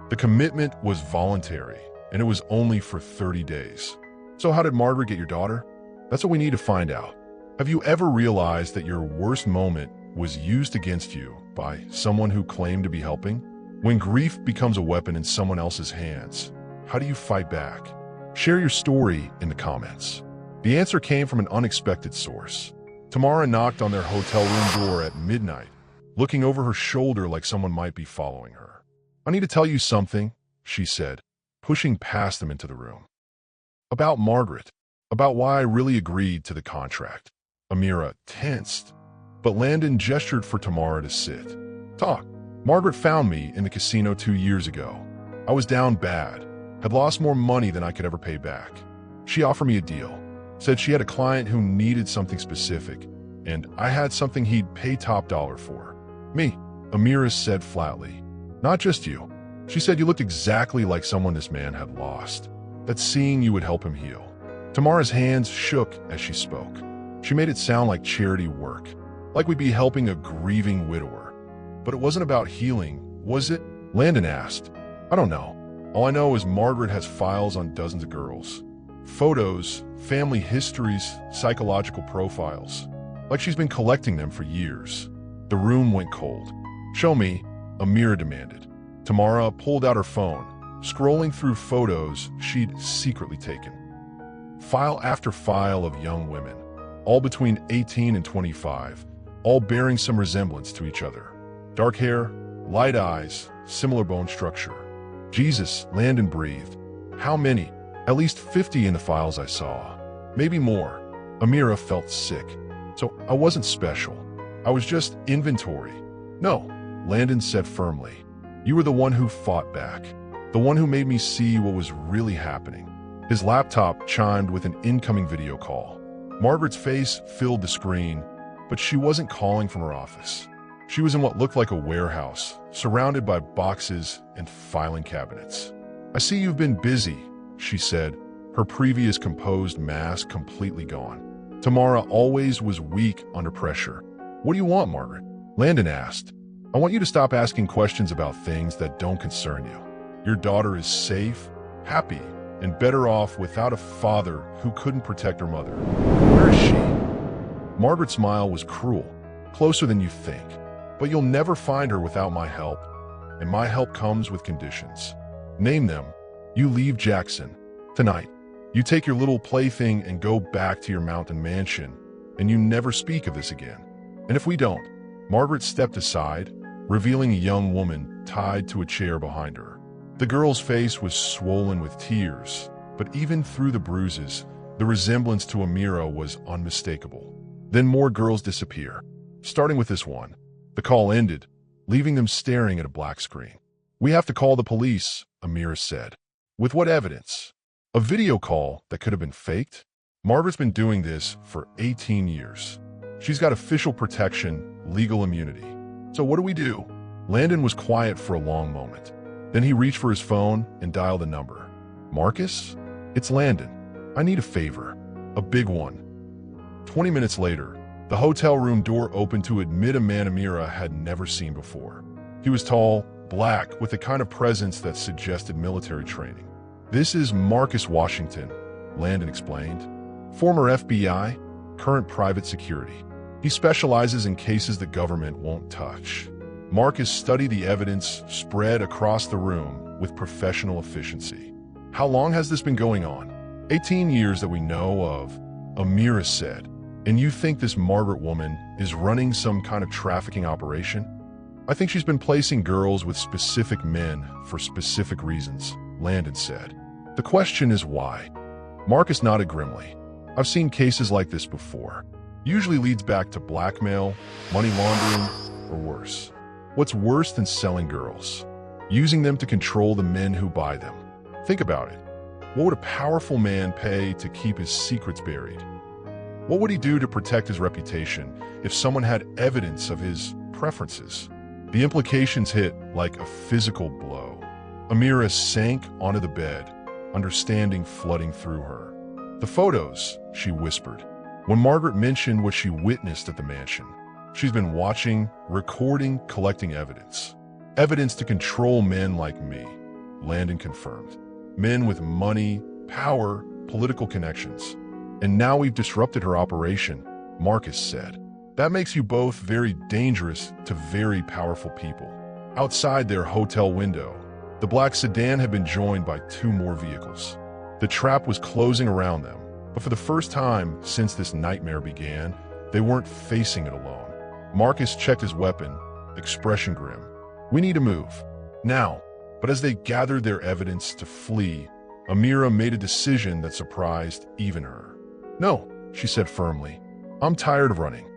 [SPEAKER 1] The commitment was voluntary, and it was only for 30 days. So how did Margaret get your daughter? That's what we need to find out. Have you ever realized that your worst moment was used against you by someone who claimed to be helping? When grief becomes a weapon in someone else's hands, how do you fight back? Share your story in the comments. The answer came from an unexpected source. Tamara knocked on their hotel room door at midnight, looking over her shoulder like someone might be following her. I need to tell you something, she said, pushing past them into the room. About Margaret, about why I really agreed to the contract. Amira tensed, but Landon gestured for Tamara to sit. Talk. Margaret found me in the casino 2 years ago. I was down bad, had lost more money than I could ever pay back. She offered me a deal, said she had a client who needed something specific, and I had something he'd pay top dollar for. Me, Amira said flatly. Not just you. She said you looked exactly like someone this man had lost, that seeing you would help him heal. Tamara's hands shook as she spoke. She made it sound like charity work, like we'd be helping a grieving widower. But it wasn't about healing, was it? Landon asked. I don't know. All I know is Margaret has files on dozens of girls. Photos, family histories, psychological profiles. Like she's been collecting them for years. The room went cold. Show me, Amira demanded. Tamara pulled out her phone, scrolling through photos she'd secretly taken. File after file of young women, all between 18 and 25, all bearing some resemblance to each other. Dark hair, light eyes, similar bone structure. Jesus, Landon breathed. How many? At least 50 in the files I saw. Maybe more. Amira felt sick. So I wasn't special. I was just inventory. No, Landon said firmly. You were the one who fought back. The one who made me see what was really happening. His laptop chimed with an incoming video call. Margaret's face filled the screen, but she wasn't calling from her office. She was in what looked like a warehouse, surrounded by boxes and filing cabinets. I see you've been busy, she said, her previous composed mask completely gone. Tamara always was weak under pressure. What do you want, Margaret? Landon asked. I want you to stop asking questions about things that don't concern you. Your daughter is safe, happy, and better off without a father who couldn't protect her mother. Where is she? Margaret's smile was cruel, closer than you think. But you'll never find her without my help, and my help comes with conditions. Name them. You leave Jackson tonight. You take your little plaything and go back to your mountain mansion, and you never speak of this again. And if we don't, Margaret stepped aside, revealing a young woman tied to a chair behind her. The girl's face was swollen with tears, but even through the bruises, the resemblance to Amira was unmistakable. Then more girls disappear, starting with this one. The call ended, leaving them staring at a black screen. We have to call the police, Amira said. With what evidence? A video call that could have been faked? Margaret's been doing this for 18 years. She's got official protection, legal immunity. So what do we do? Landon was quiet for a long moment. Then he reached for his phone and dialed a number. Marcus? It's Landon. I need a favor. A big one. 20 minutes later, the hotel room door opened to admit a man Amira had never seen before. He was tall, black, with the kind of presence that suggested military training. This is Marcus Washington, Landon explained. Former FBI, current private security. He specializes in cases the government won't touch. Marcus studied the evidence spread across the room with professional efficiency. How long has this been going on? 18 years that we know of, Amira said. And you think this Margaret woman is running some kind of trafficking operation? I think she's been placing girls with specific men for specific reasons, Landon said. The question is why? Marcus nodded grimly. I've seen cases like this before. Usually leads back to blackmail, money laundering, or worse. What's worse than selling girls? Using them to control the men who buy them. Think about it. What would a powerful man pay to keep his secrets buried? What would he do to protect his reputation if someone had evidence of his preferences? The implications hit like a physical blow. Amira sank onto the bed, understanding flooding through her. The photos, she whispered. When Margaret mentioned what she witnessed at the mansion, she's been watching, recording, collecting evidence. Evidence to control men like me, Landon confirmed. Men with money, power, political connections. And now we've disrupted her operation, Marcus said. That makes you both very dangerous to very powerful people. Outside their hotel window, the black sedan had been joined by 2 more vehicles. The trap was closing around them, but for the first time since this nightmare began, they weren't facing it alone. Marcus checked his weapon, expression grim. We need to move. Now. But as they gathered their evidence to flee, Amira made a decision that surprised even her. No, she said firmly. I'm tired of running.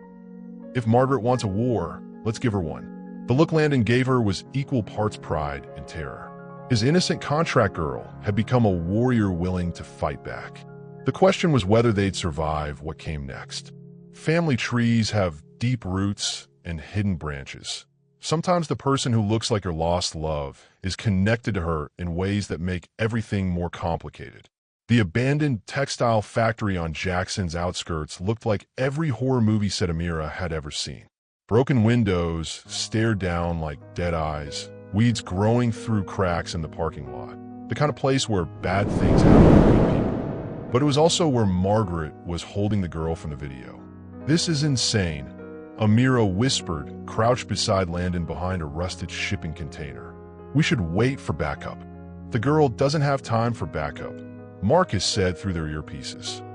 [SPEAKER 1] If Margaret wants a war, let's give her one. The look Landon gave her was equal parts pride and terror. His innocent contract girl had become a warrior willing to fight back. The question was whether they'd survive what came next. Family trees have deep roots and hidden branches. Sometimes the person who looks like your lost love is connected to her in ways that make everything more complicated. The abandoned textile factory on Jackson's outskirts looked like every horror movie set Amira had ever seen. Broken windows stared down like dead eyes, weeds growing through cracks in the parking lot. The kind of place where bad things happen to good people. But it was also where Margaret was holding the girl from the video. This is insane, Amira whispered, crouched beside Landon behind a rusted shipping container. We should wait for backup. The girl doesn't have time for backup, Marcus said through their earpieces.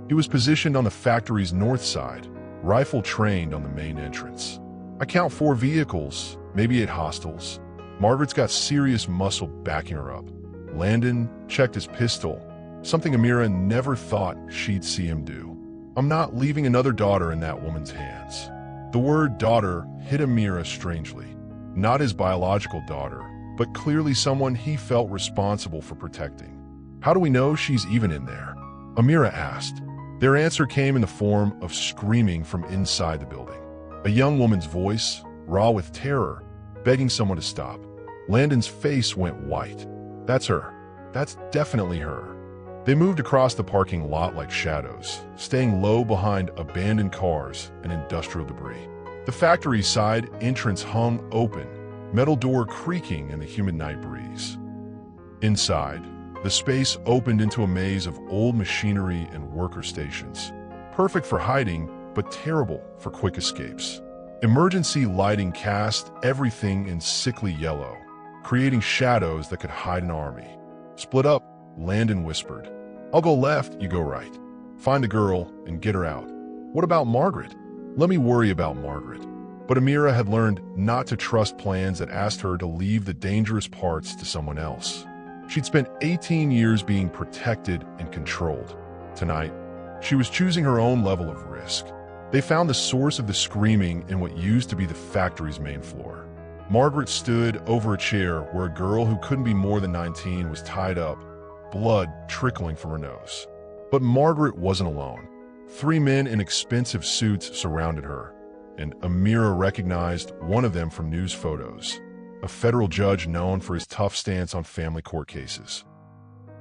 [SPEAKER 1] He was positioned on the factory's north side, rifle trained on the main entrance. I count 4 vehicles, maybe 8 hostiles. Margaret's got serious muscle backing her up. Landon checked his pistol, something Amira never thought she'd see him do. I'm not leaving another daughter in that woman's hands. The word daughter hit Amira strangely. Not his biological daughter, but clearly someone he felt responsible for protecting. How do we know she's even in there? Amira asked. Their answer came in the form of screaming from inside the building. A young woman's voice, raw with terror, begging someone to stop. Landon's face went white. That's her. That's definitely her. They moved across the parking lot like shadows, staying low behind abandoned cars and industrial debris. The factory side entrance hung open, metal door creaking in the humid night breeze. Inside, the space opened into a maze of old machinery and worker stations, perfect for hiding, but terrible for quick escapes. Emergency lighting cast everything in sickly yellow, creating shadows that could hide an army. Split up, Landon whispered. I'll go left, you go right. Find the girl and get her out. What about Margaret? Let me worry about Margaret. But Amira had learned not to trust plans that asked her to leave the dangerous parts to someone else. She'd spent 18 years being protected and controlled. Tonight, she was choosing her own level of risk. They found the source of the screaming in what used to be the factory's main floor. Margaret stood over a chair where a girl who couldn't be more than 19 was tied up, blood trickling from her nose. But Margaret wasn't alone. 3 men in expensive suits surrounded her, and Amira recognized one of them from news photos, a federal judge known for his tough stance on family court cases.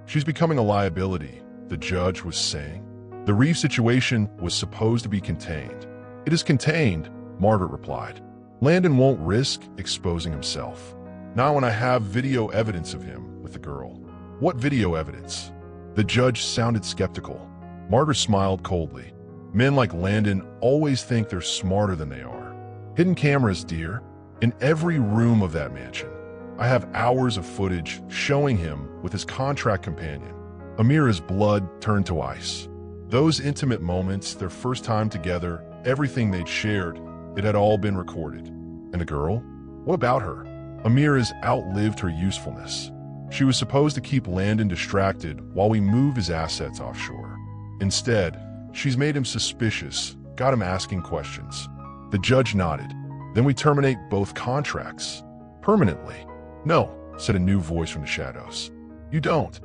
[SPEAKER 1] She's becoming a liability, the judge was saying. The Reeve situation was supposed to be contained. It is contained, Margaret replied. Landon won't risk exposing himself. Not when I have video evidence of him with the girl. What video evidence? The judge sounded skeptical. Margaret smiled coldly. Men like Landon always think they're smarter than they are. Hidden cameras, dear. In every room of that mansion. I have hours of footage showing him with his contract companion. Amira's blood turned to ice. Those intimate moments, their first time together, everything they'd shared, it had all been recorded. And the girl? What about her? Amira's outlived her usefulness. She was supposed to keep Landon distracted while we move his assets offshore. Instead, she's made him suspicious, got him asking questions. The judge nodded. Then we terminate both contracts. Permanently. No, said a new voice from the shadows. You don't.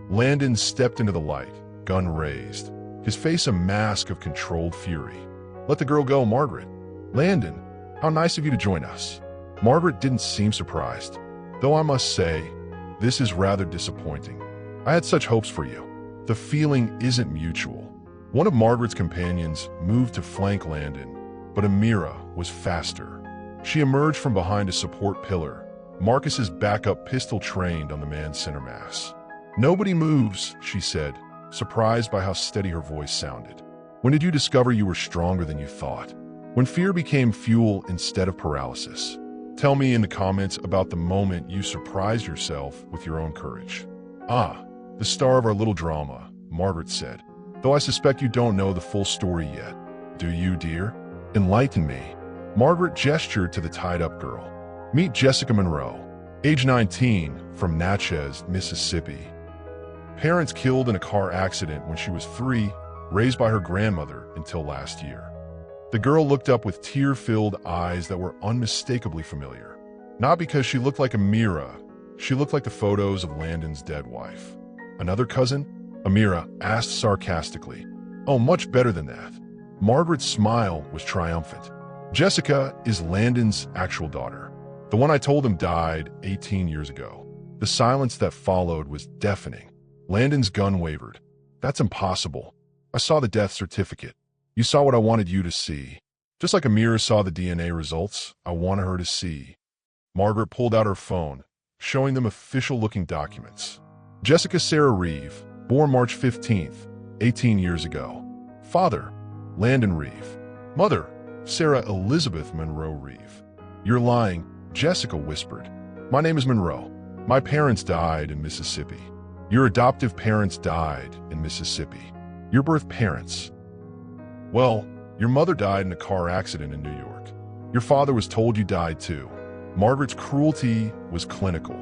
[SPEAKER 1] Landon stepped into the light, gun raised, his face a mask of controlled fury. Let the girl go, Margaret. Landon, how nice of you to join us. Margaret didn't seem surprised, though I must say, this is rather disappointing. I had such hopes for you. The feeling isn't mutual. One of Margaret's companions moved to flank Landon, but Amira was faster. She emerged from behind a support pillar, Marcus's backup pistol trained on the man's center mass. Nobody moves, she said, surprised by how steady her voice sounded. When did you discover you were stronger than you thought? When fear became fuel instead of paralysis? Tell me in the comments about the moment you surprised yourself with your own courage. Ah, the star of our little drama, Margaret said. Though I suspect you don't know the full story yet. Do you, dear? Enlighten me. Margaret gestured to the tied-up girl. Meet Jessica Monroe, age 19, from Natchez, Mississippi. Parents killed in a car accident when she was 3, raised by her grandmother until last year. The girl looked up with tear-filled eyes that were unmistakably familiar. Not because she looked like Amira, she looked like the photos of Landon's dead wife. Another cousin? Amira asked sarcastically. Oh, much better than that. Margaret's smile was triumphant. Jessica is Landon's actual daughter. The one I told him died 18 years ago. The silence that followed was deafening. Landon's gun wavered. That's impossible. I saw the death certificate. You saw what I wanted you to see. Just like Amira saw the DNA results, I wanted her to see. Margaret pulled out her phone, showing them official-looking documents. Jessica Sarah Reeve, born March 15th, 18 years ago. Father, Landon Reeve. Mother, Sarah Elizabeth Monroe Reeve. You're lying, Jessica whispered. My name is Monroe. My parents died in Mississippi. Your adoptive parents died in Mississippi. Your birth parents. Well, your mother died in a car accident in New York. Your father was told you died too. Margaret's cruelty was clinical.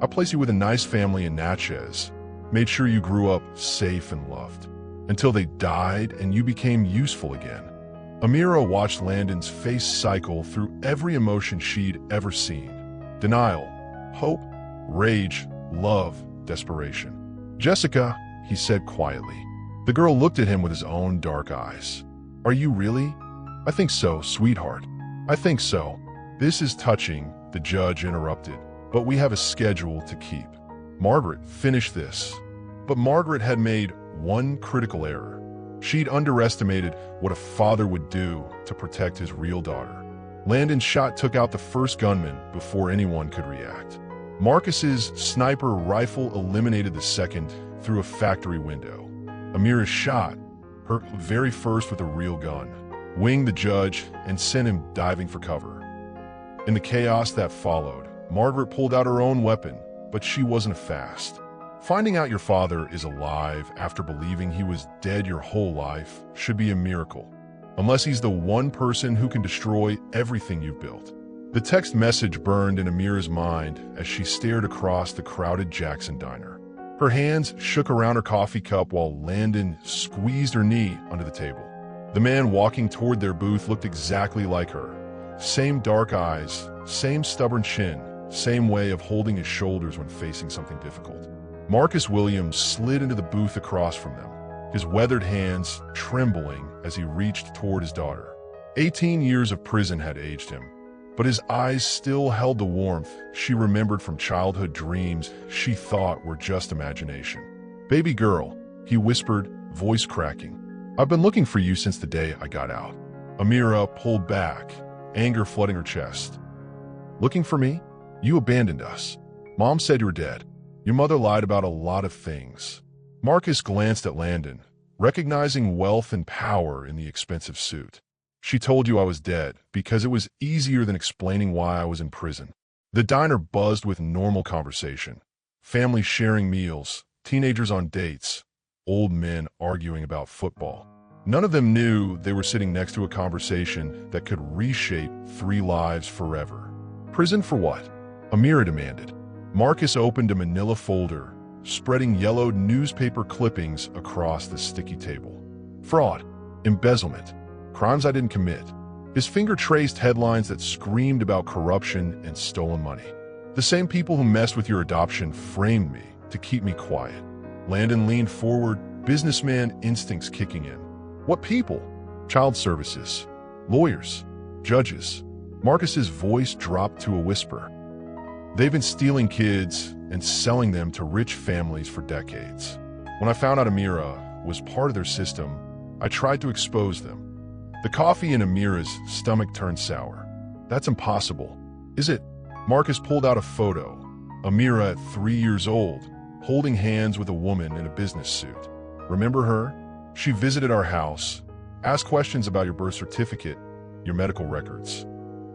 [SPEAKER 1] I placed you with a nice family in Natchez, made sure you grew up safe and loved, until they died and you became useful again. Amira watched Landon's face cycle through every emotion she'd ever seen. Denial, hope, rage, love, desperation. Jessica, he said quietly. The girl looked at him with his own dark eyes. Are you really? I think so, sweetheart. I think so. This is touching, the judge interrupted, but we have a schedule to keep. Margaret, finish this. But Margaret had made one critical error. She'd underestimated what a father would do to protect his real daughter. Landon's shot took out the first gunman before anyone could react. Marcus's sniper rifle eliminated the second through a factory window. Amira's shot, her very first with a real gun, winged the judge and sent him diving for cover. In the chaos that followed, Margaret pulled out her own weapon, but she wasn't fast. Finding out your father is alive after believing he was dead your whole life should be a miracle, unless he's the one person who can destroy everything you've built. The text message burned in Amira's mind as she stared across the crowded Jackson diner. Her hands shook around her coffee cup while Landon squeezed her knee under the table. The man walking toward their booth looked exactly like her. Same dark eyes, same stubborn chin, same way of holding his shoulders when facing something difficult. Marcus Williams slid into the booth across from them, his weathered hands trembling as he reached toward his daughter. 18 years of prison had aged him, but his eyes still held the warmth she remembered from childhood dreams she thought were just imagination. Baby girl, he whispered, voice cracking. I've been looking for you since the day I got out. Amira pulled back, anger flooding her chest. Looking for me? You abandoned us. Mom said you were dead. Your mother lied about a lot of things. Marcus glanced at Landon, recognizing wealth and power in the expensive suit. She told you I was dead because it was easier than explaining why I was in prison. The diner buzzed with normal conversation. Families sharing meals, teenagers on dates, old men arguing about football. None of them knew they were sitting next to a conversation that could reshape 3 lives forever. Prison for what? Amira demanded. Marcus opened a manila folder, spreading yellowed newspaper clippings across the sticky table. Fraud, embezzlement, crimes I didn't commit. His finger traced headlines that screamed about corruption and stolen money. The same people who messed with your adoption framed me to keep me quiet. Landon leaned forward, businessman instincts kicking in. What people? Child services, lawyers, judges. Marcus's voice dropped to a whisper. They've been stealing kids and selling them to rich families for decades. When I found out Amira was part of their system, I tried to expose them. The coffee in Amira's stomach turned sour. That's impossible, is it? Marcus pulled out a photo. Amira at 3 years old, holding hands with a woman in a business suit. Remember her? She visited our house, asked questions about your birth certificate, your medical records.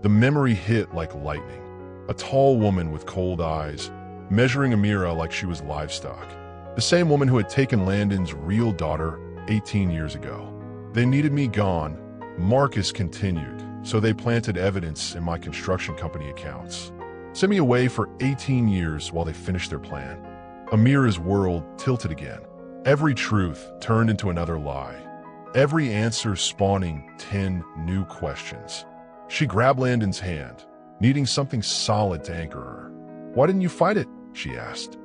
[SPEAKER 1] The memory hit like lightning. A tall woman with cold eyes, measuring Amira like she was livestock. The same woman who had taken Landon's real daughter 18 years ago. They needed me gone, Marcus continued, so they planted evidence in my construction company accounts. Sent me away for 18 years while they finished their plan. Amira's world tilted again. Every truth turned into another lie. Every answer spawning 10 new questions. She grabbed Landon's hand, needing something solid to anchor her. Why didn't you fight it? She asked.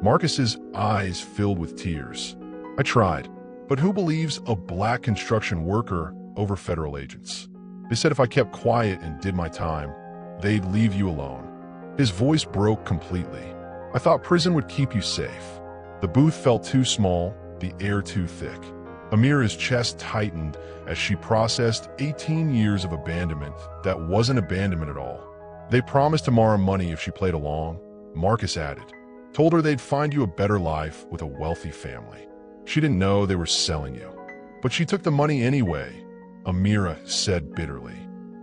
[SPEAKER 1] Marcus's eyes filled with tears. I tried, but who believes a black construction worker over federal agents? They said if I kept quiet and did my time, they'd leave you alone. His voice broke completely. I thought prison would keep you safe. The booth felt too small, the air too thick. Amira's chest tightened as she processed 18 years of abandonment that wasn't abandonment at all. They promised Amara money if she played along, Marcus added. Told her they'd find you a better life with a wealthy family. She didn't know they were selling you. But she took the money anyway, Amira said bitterly.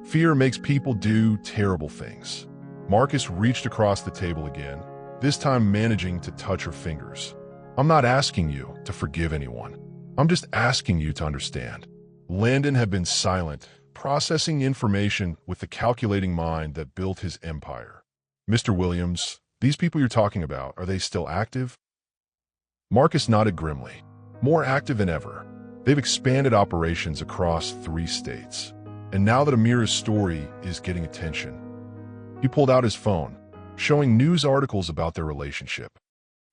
[SPEAKER 1] Fear makes people do terrible things. Marcus reached across the table again, this time managing to touch her fingers. I'm not asking you to forgive anyone. I'm just asking you to understand. Landon had been silent, processing information with the calculating mind that built his empire. Mr. Williams, these people you're talking about, are they still active? Marcus nodded grimly. More active than ever. They've expanded operations across 3 states. And now that Amira's story is getting attention. He pulled out his phone, showing news articles about their relationship.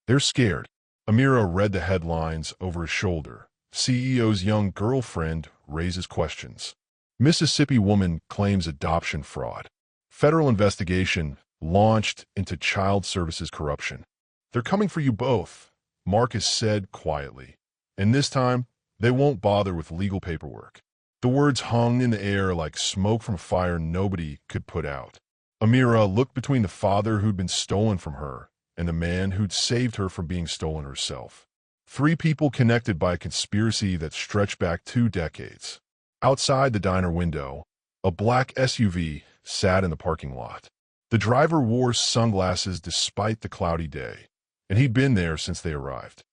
[SPEAKER 1] They're scared. Amira read the headlines over his shoulder. CEO's young girlfriend raises questions. Mississippi woman claims adoption fraud. Federal investigation launched into child services corruption. They're coming for you both, Marcus said quietly. And this time, they won't bother with legal paperwork. The words hung in the air like smoke from a fire nobody could put out. Amira looked between the father who'd been stolen from her and the man who'd saved her from being stolen herself. 3 people connected by a conspiracy that stretched back 2 decades. Outside the diner window, a black SUV sat in the parking lot. The driver wore sunglasses despite the cloudy day, and he'd been there since they arrived.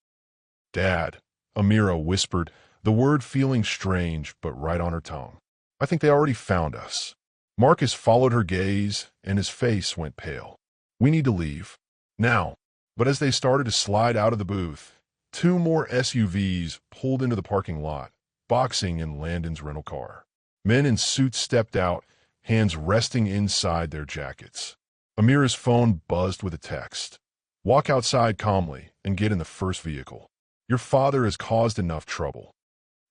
[SPEAKER 1] Dad, Amira whispered, the word feeling strange but right on her tongue. I think they already found us. Marcus followed her gaze, and his face went pale. We need to leave. Now. But as they started to slide out of the booth, 2 more SUVs pulled into the parking lot, boxing in Landon's rental car. Men in suits stepped out, hands resting inside their jackets. Amira's phone buzzed with a text. Walk outside calmly and get in the first vehicle. Your father has caused enough trouble.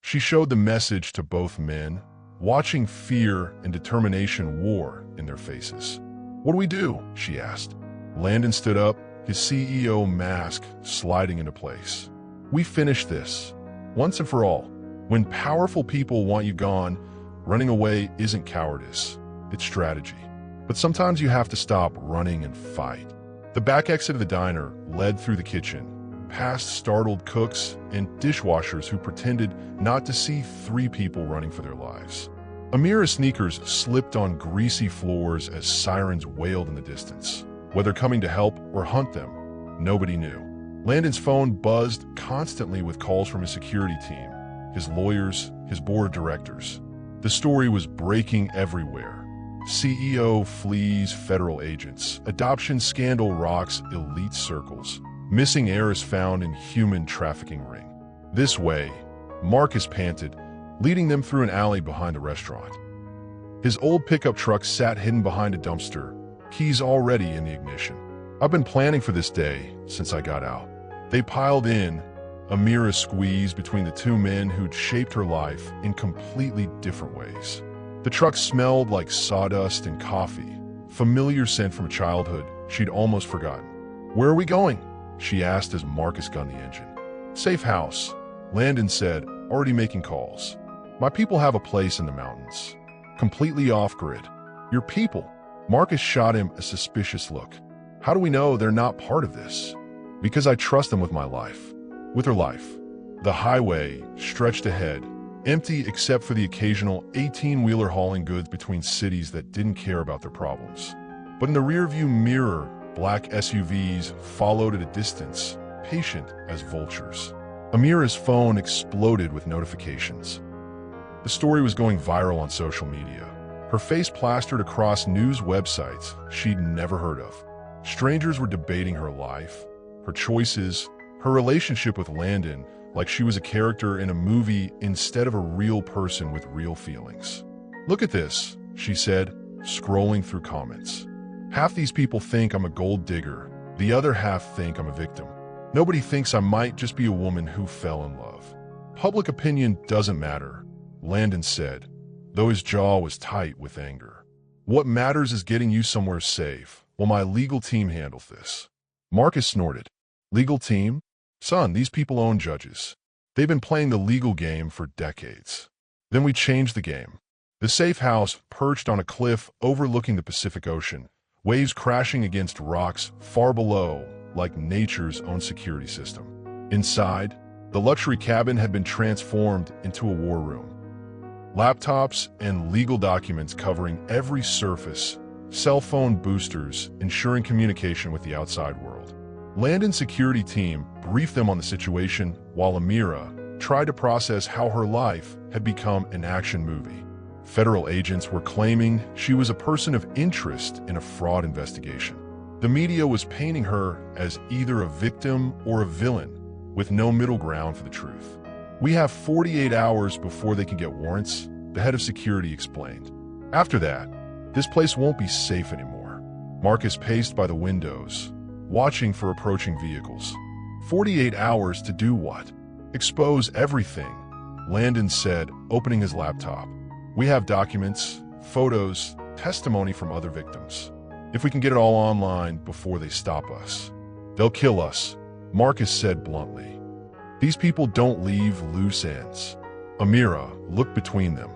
[SPEAKER 1] She showed the message to both men, watching fear and determination war in their faces. What do we do? She asked. Landon stood up, his CEO mask sliding into place. We finish this, once and for all. When powerful people want you gone, running away isn't cowardice, it's strategy. But sometimes you have to stop running and fight. The back exit of the diner led through the kitchen, past startled cooks and dishwashers who pretended not to see 3 people running for their lives. Amira's sneakers slipped on greasy floors as sirens wailed in the distance. Whether coming to help or hunt them, nobody knew. Landon's phone buzzed constantly with calls from his security team, his lawyers, his board of directors. The story was breaking everywhere. CEO flees federal agents. Adoption scandal rocks elite circles. Missing heiress found in human trafficking ring. This way, Marcus panted, leading them through an alley behind a restaurant. His old pickup truck sat hidden behind a dumpster, keys already in the ignition. I've been planning for this day since I got out. They piled in, Amira squeezed between the two men who'd shaped her life in completely different ways. The truck smelled like sawdust and coffee, familiar scent from a childhood she'd almost forgotten. "Where are we going?" she asked as Marcus gunned the engine. "Safe house," Landon said, already making calls. "My people have a place in the mountains. Completely off-grid." "Your people?" Marcus shot him a suspicious look. "How do we know they're not part of this?" "Because I trust them with my life." With her life. The highway stretched ahead, empty except for the occasional 18-wheeler hauling goods between cities that didn't care about their problems. But in the rearview mirror, black SUVs followed at a distance, patient as vultures. Amira's phone exploded with notifications. The story was going viral on social media. Her face plastered across news websites she'd never heard of. Strangers were debating her life, her choices, her relationship with Landon, like she was a character in a movie instead of a real person with real feelings. "Look at this," she said, scrolling through comments. "Half these people think I'm a gold digger, the other half think I'm a victim. Nobody thinks I might just be a woman who fell in love." "Public opinion doesn't matter," Landon said, though his jaw was tight with anger. "What matters is getting you somewhere safe, while my legal team handles this." Marcus snorted. "Legal team? Son, these people own judges. They've been playing the legal game for decades." Then we changed the game. The safe house perched on a cliff overlooking the Pacific Ocean, waves crashing against rocks far below, like nature's own security system. Inside, the luxury cabin had been transformed into a war room. Laptops and legal documents covering every surface, cell phone boosters ensuring communication with the outside world. Landon's security team briefed them on the situation while Amira tried to process how her life had become an action movie. Federal agents were claiming she was a person of interest in a fraud investigation. The media was painting her as either a victim or a villain, with no middle ground for the truth. "We have 48 hours before they can get warrants," the head of security explained. "After that, this place won't be safe anymore." Marcus paced by the windows, watching for approaching vehicles. 48 hours to do what? "Expose everything," Landon said, opening his laptop. "We have documents, photos, testimony from other victims. If we can get it all online before they stop us." "They'll kill us," Marcus said bluntly. "These people don't leave loose ends." Amira looked between them.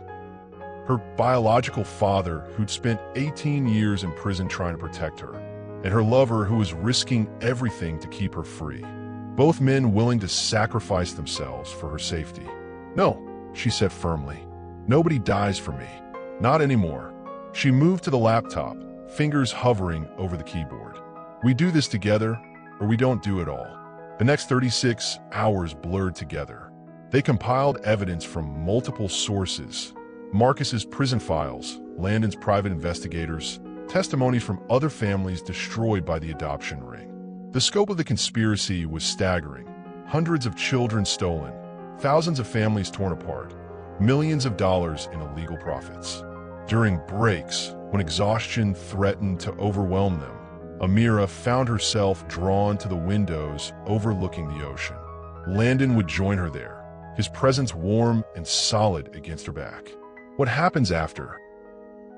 [SPEAKER 1] Her biological father, who'd spent 18 years in prison trying to protect her, and her lover who was risking everything to keep her free. Both men willing to sacrifice themselves for her safety. "No," she said firmly. "Nobody dies for me. Not anymore." She moved to the laptop, fingers hovering over the keyboard. "We do this together, or we don't do it all." The next 36 hours blurred together. They compiled evidence from multiple sources. Marcus's prison files, Landon's private investigators, testimonies from other families destroyed by the adoption ring. The scope of the conspiracy was staggering. Hundreds of children stolen, thousands of families torn apart, millions of dollars in illegal profits. During breaks, when exhaustion threatened to overwhelm them, Amira found herself drawn to the windows overlooking the ocean. Landon would join her there, his presence warm and solid against her back. "What happens after?"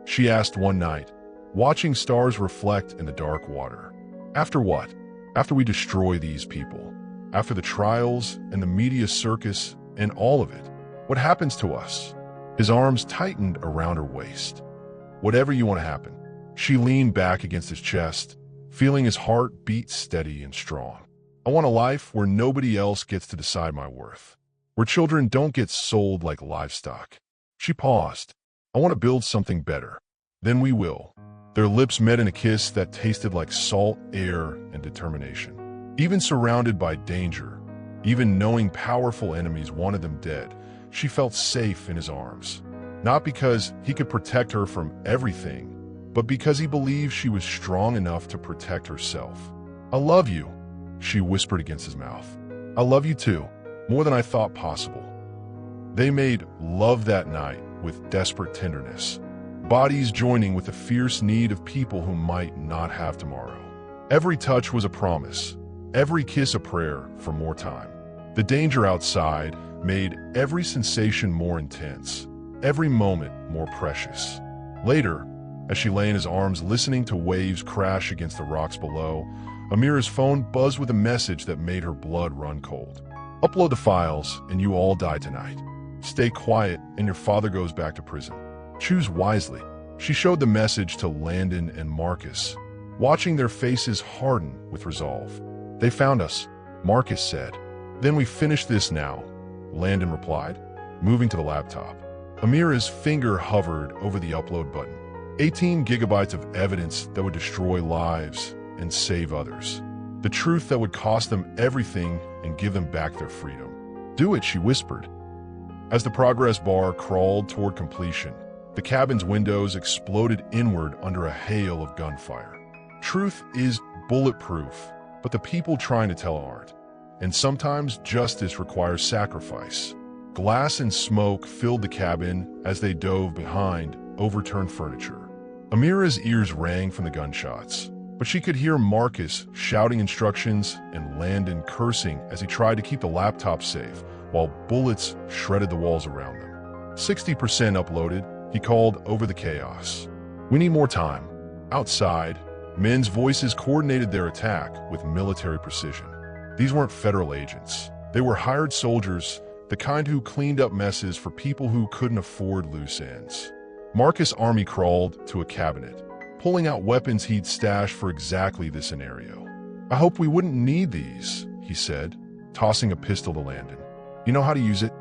[SPEAKER 1] she asked one night, watching stars reflect in the dark water. "After what?" "After we destroy these people. After the trials and the media circus and all of it. What happens to us?" His arms tightened around her waist. "Whatever you want to happen." She leaned back against his chest, feeling his heart beat steady and strong. "I want a life where nobody else gets to decide my worth. Where children don't get sold like livestock." She paused. "I want to build something better. Then we will." Their lips met in a kiss that tasted like salt air and determination. Even surrounded by danger, even knowing powerful enemies wanted them dead, she felt safe in his arms. Not because he could protect her from everything, but because he believed she was strong enough to protect herself. "I love you," she whispered against his mouth. "I love you too, more than I thought possible." They made love that night with desperate tenderness, bodies joining with the fierce need of people who might not have tomorrow. Every touch was a promise, every kiss a prayer for more time. The danger outside made every sensation more intense, every moment more precious. Later, as she lay in his arms listening to waves crash against the rocks below, Amira's phone buzzed with a message that made her blood run cold. "Upload the files and you all die tonight. Stay quiet and your father goes back to prison. Choose wisely." She showed the message to Landon and Marcus, watching their faces harden with resolve. "They found us," Marcus said. "Then we finish this now," Landon replied, moving to the laptop. Amira's finger hovered over the upload button. 18 gigabytes of evidence that would destroy lives and save others. The truth that would cost them everything and give them back their freedom. "Do it," she whispered. As the progress bar crawled toward completion, the cabin's windows exploded inward under a hail of gunfire. Truth is bulletproof, but the people trying to tell aren't. And sometimes justice requires sacrifice. Glass and smoke filled the cabin as they dove behind overturned furniture. Amira's ears rang from the gunshots, but she could hear Marcus shouting instructions and Landon cursing as he tried to keep the laptop safe, while bullets shredded the walls around them. 60% uploaded, he called over the chaos. "We need more time." Outside, men's voices coordinated their attack with military precision. These weren't federal agents. They were hired soldiers, the kind who cleaned up messes for people who couldn't afford loose ends. Marcus' army crawled to a cabinet, pulling out weapons he'd stashed for exactly this scenario. "I hope we wouldn't need these," he said, tossing a pistol to Landon. "You know how to use it?"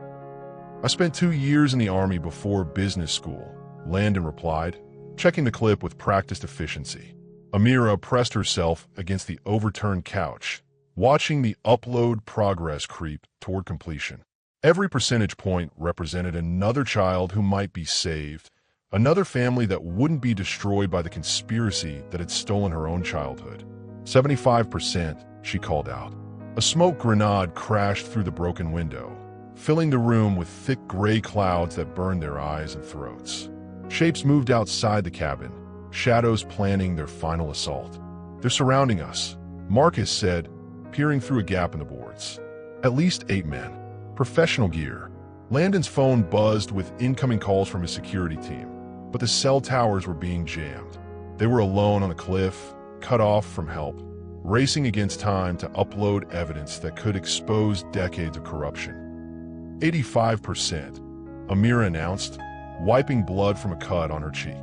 [SPEAKER 1] "I spent 2 years in the army before business school," Landon replied, checking the clip with practiced efficiency. Amira pressed herself against the overturned couch, watching the upload progress creep toward completion. Every percentage point represented another child who might be saved, another family that wouldn't be destroyed by the conspiracy that had stolen her own childhood. 75%, she called out. A smoke grenade crashed through the broken window, filling the room with thick gray clouds that burned their eyes and throats. Shapes moved outside the cabin, shadows planning their final assault. "They're surrounding us," Marcus said, peering through a gap in the boards. "At least 8 men. Professional gear." Landon's phone buzzed with incoming calls from his security team, but the cell towers were being jammed. They were alone on a cliff, cut off from help, racing against time to upload evidence that could expose decades of corruption. 85%, Amira announced, wiping blood from a cut on her cheek.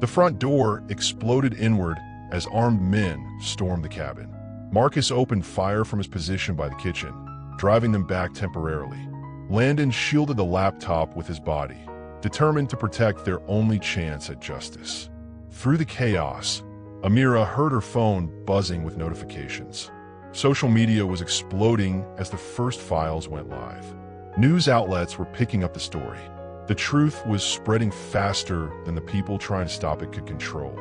[SPEAKER 1] The front door exploded inward as armed men stormed the cabin. Marcus opened fire from his position by the kitchen, driving them back temporarily. Landon shielded the laptop with his body, determined to protect their only chance at justice. Through the chaos, Amira heard her phone buzzing with notifications. Social media was exploding as the first files went live. News outlets were picking up the story. The truth was spreading faster than the people trying to stop it could control.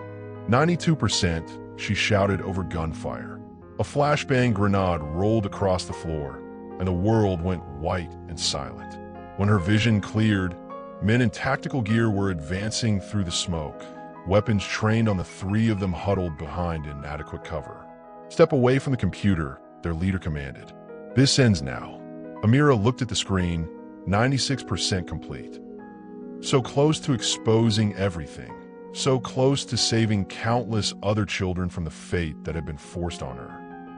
[SPEAKER 1] 92%, she shouted over gunfire. A flashbang grenade rolled across the floor, and the world went white and silent. When her vision cleared, men in tactical gear were advancing through the smoke, weapons trained on the 3 of them huddled behind inadequate cover. "Step away from the computer," their leader commanded. "This ends now." Amira looked at the screen, 96% complete. So close to exposing everything, so close to saving countless other children from the fate that had been forced on her.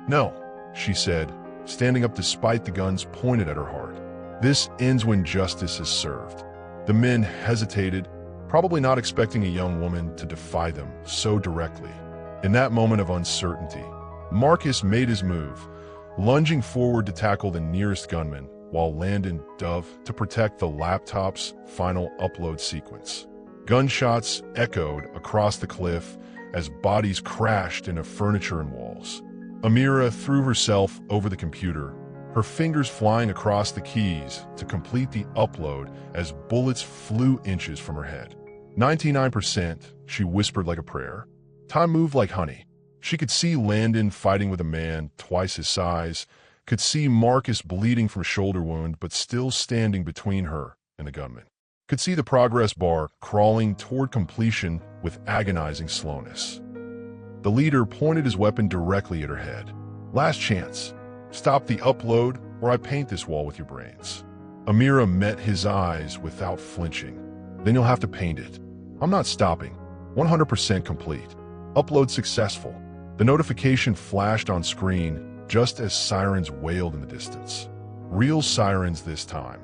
[SPEAKER 1] "No," she said, standing up despite the guns pointed at her heart. "This ends when justice is served." The men hesitated, probably not expecting a young woman to defy them so directly. In that moment of uncertainty, Marcus made his move, lunging forward to tackle the nearest gunman, while Landon dove to protect the laptop's final upload sequence. Gunshots echoed across the cliff as bodies crashed into furniture and walls. Amira threw herself over the computer, her fingers flying across the keys to complete the upload as bullets flew inches from her head. 99%, she whispered like a prayer. Time moved like honey. She could see Landon fighting with a man twice his size, could see Marcus bleeding from a shoulder wound but still standing between her and the gunman. Could see the progress bar crawling toward completion with agonizing slowness. The leader pointed his weapon directly at her head. Last chance. Stop the upload or I paint this wall with your brains. Amira met his eyes without flinching. Then you'll have to paint it. I'm not stopping. 100% complete. Upload successful. The notification flashed on screen just as sirens wailed in the distance. Real sirens this time.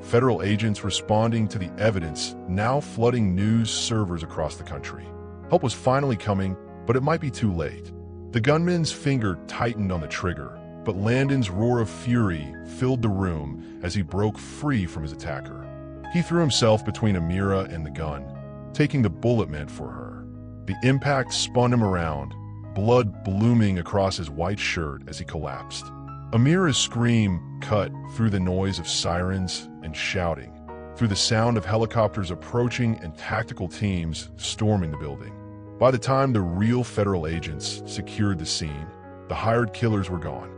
[SPEAKER 1] Federal agents responding to the evidence now flooding news servers across the country. Help was finally coming, but it might be too late. The gunman's finger tightened on the trigger, but Landon's roar of fury filled the room as he broke free from his attacker. He threw himself between Amira and the gun, taking the bullet meant for her. The impact spun him around, blood blooming across his white shirt as he collapsed. Amira's scream cut through the noise of sirens and shouting, through the sound of helicopters approaching and tactical teams storming the building. By the time the real federal agents secured the scene, the hired killers were gone,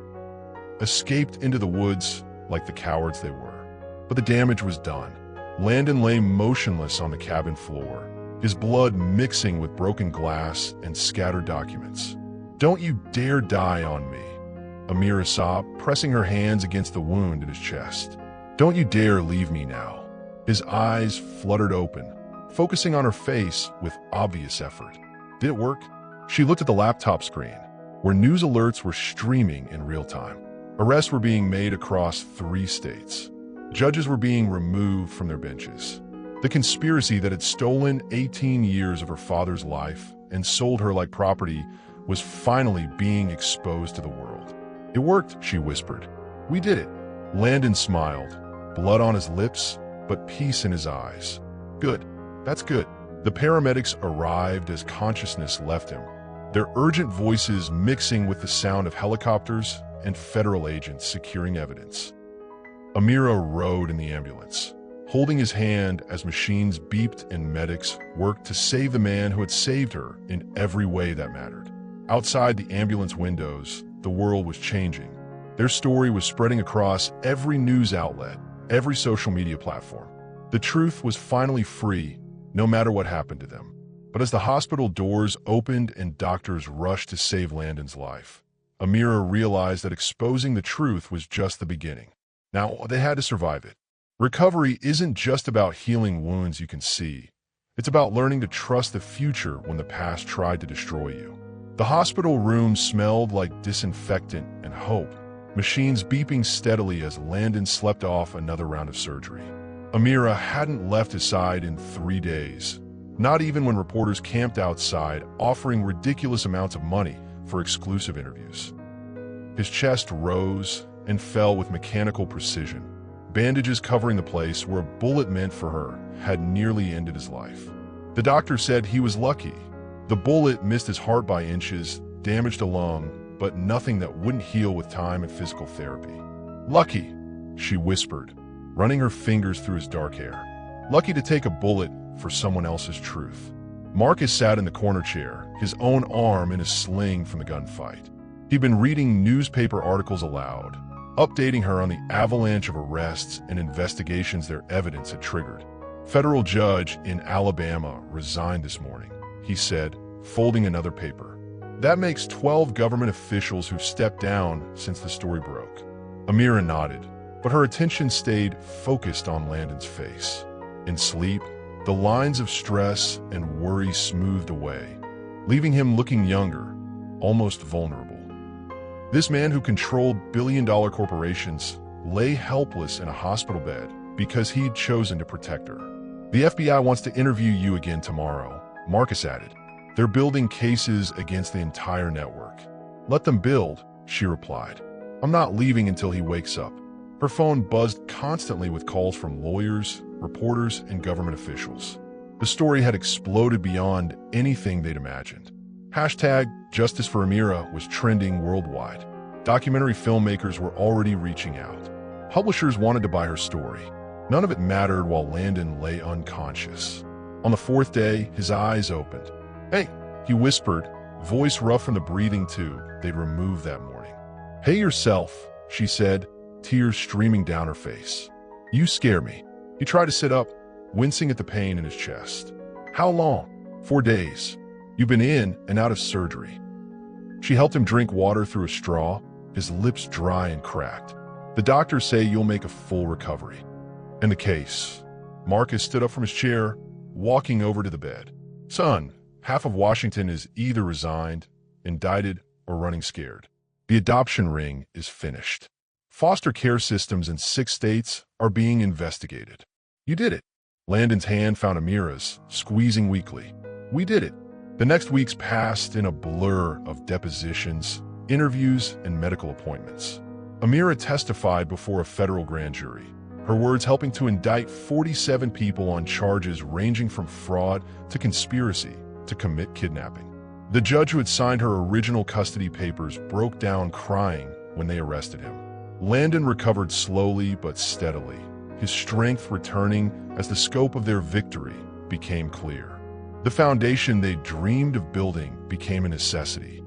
[SPEAKER 1] escaped into the woods like the cowards they were. But the damage was done. Landon lay motionless on the cabin floor, his blood mixing with broken glass and scattered documents. "Don't you dare die on me," Amira sobbed, pressing her hands against the wound in his chest. "Don't you dare leave me now." His eyes fluttered open, focusing on her face with obvious effort. Did it work? She looked at the laptop screen, where news alerts were streaming in real time. Arrests were being made across 3 states. Judges were being removed from their benches. The conspiracy that had stolen 18 years of her father's life and sold her like property was finally being exposed to the world. "It worked," she whispered. "We did it." Landon smiled, blood on his lips, but peace in his eyes. "Good. That's good." The paramedics arrived as consciousness left him, their urgent voices mixing with the sound of helicopters and federal agents securing evidence. Amira rode in the ambulance, holding his hand as machines beeped and medics worked to save the man who had saved her in every way that mattered. Outside the ambulance windows, the world was changing. Their story was spreading across every news outlet, every social media platform. The truth was finally free, no matter what happened to them. But as the hospital doors opened and doctors rushed to save Landon's life, Amira realized that exposing the truth was just the beginning. Now, they had to survive it. Recovery isn't just about healing wounds you can see. It's about learning to trust the future when the past tried to destroy you. The hospital room smelled like disinfectant and hope, machines beeping steadily as Landon slept off another round of surgery. Amira hadn't left his side in 3 days, not even when reporters camped outside offering ridiculous amounts of money for exclusive interviews. His chest rose and fell with mechanical precision. Bandages covering the place where a bullet meant for her had nearly ended his life. The doctor said he was lucky. The bullet missed his heart by inches, damaged a lung, but nothing that wouldn't heal with time and physical therapy. "Lucky," she whispered, running her fingers through his dark hair. "Lucky to take a bullet for someone else's truth." Marcus sat in the corner chair, his own arm in a sling from the gunfight. He'd been reading newspaper articles aloud, updating her on the avalanche of arrests and investigations their evidence had triggered. "Federal judge in Alabama resigned this morning," he said, folding another paper. "That makes 12 government officials who've stepped down since the story broke." Amira nodded, but her attention stayed focused on Landon's face. In sleep, the lines of stress and worry smoothed away, leaving him looking younger, almost vulnerable. This man who controlled billion-dollar corporations lay helpless in a hospital bed because he'd chosen to protect her. "The FBI wants to interview you again tomorrow," Marcus added. "They're building cases against the entire network." "Let them build," she replied. "I'm not leaving until he wakes up." Her phone buzzed constantly with calls from lawyers, reporters, and government officials. The story had exploded beyond anything they'd imagined. #Justice for Amira was trending worldwide. Documentary filmmakers were already reaching out. Publishers wanted to buy her story. None of it mattered while Landon lay unconscious. On the fourth day, his eyes opened. "Hey," he whispered, voice rough from the breathing tube they'd removed that morning. "Hey yourself," she said, tears streaming down her face. "You scare me." He tried to sit up, wincing at the pain in his chest. "How long?" "4 days. You've been in and out of surgery." She helped him drink water through a straw, his lips dry and cracked. "The doctors say you'll make a full recovery." "And the case?" Marcus stood up from his chair, walking over to the bed. "Son, half of Washington is either resigned, indicted, or running scared. The adoption ring is finished. Foster care systems in 6 states are being investigated." "You did it." Landon's hand found Amira's, squeezing weakly. "We did it." The next weeks passed in a blur of depositions, interviews, and medical appointments. Amira testified before a federal grand jury, her words helping to indict 47 people on charges ranging from fraud to conspiracy to commit kidnapping. The judge who had signed her original custody papers broke down crying when they arrested him. Landon recovered slowly but steadily, his strength returning as the scope of their victory became clear. The foundation they dreamed of building became a necessity.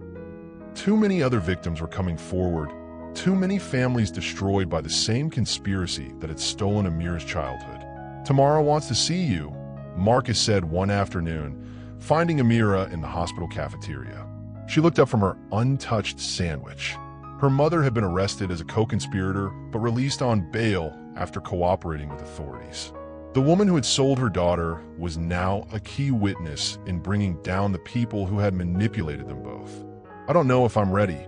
[SPEAKER 1] Too many other victims were coming forward, too many families destroyed by the same conspiracy that had stolen Amira's childhood. "Tamara wants to see you," Marcus said one afternoon, finding Amira in the hospital cafeteria. She looked up from her untouched sandwich. Her mother had been arrested as a co-conspirator but released on bail after cooperating with authorities. The woman who had sold her daughter was now a key witness in bringing down the people who had manipulated them both. "I don't know if I'm ready,"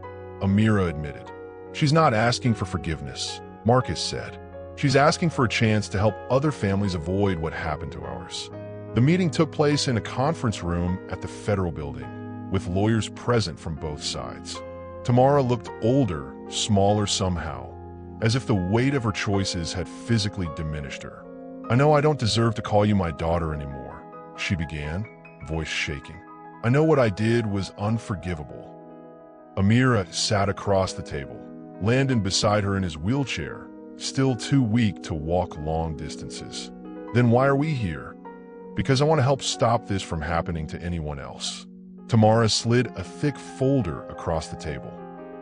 [SPEAKER 1] Amira admitted. "She's not asking for forgiveness," Marcus said. "She's asking for a chance to help other families avoid what happened to ours." The meeting took place in a conference room at the federal building, with lawyers present from both sides. Tamara looked older, smaller somehow, as if the weight of her choices had physically diminished her. "I know I don't deserve to call you my daughter anymore," she began, voice shaking. "I know what I did was unforgivable." Amira sat across the table, Landon beside her in his wheelchair, still too weak to walk long distances. "Then why are we here?" "Because I want to help stop this from happening to anyone else." Tamara slid a thick folder across the table.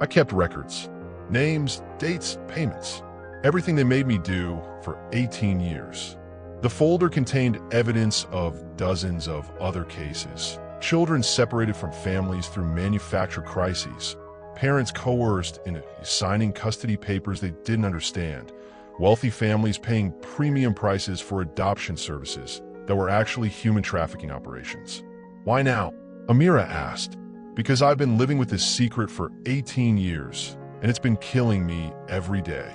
[SPEAKER 1] "I kept records, names, dates, payments. Everything they made me do for 18 years. The folder contained evidence of dozens of other cases. Children separated from families through manufactured crises. Parents coerced into signing custody papers they didn't understand. Wealthy families paying premium prices for adoption services that were actually human trafficking operations. "Why now?" Amira asked. "Because I've been living with this secret for 18 years, and it's been killing me every day."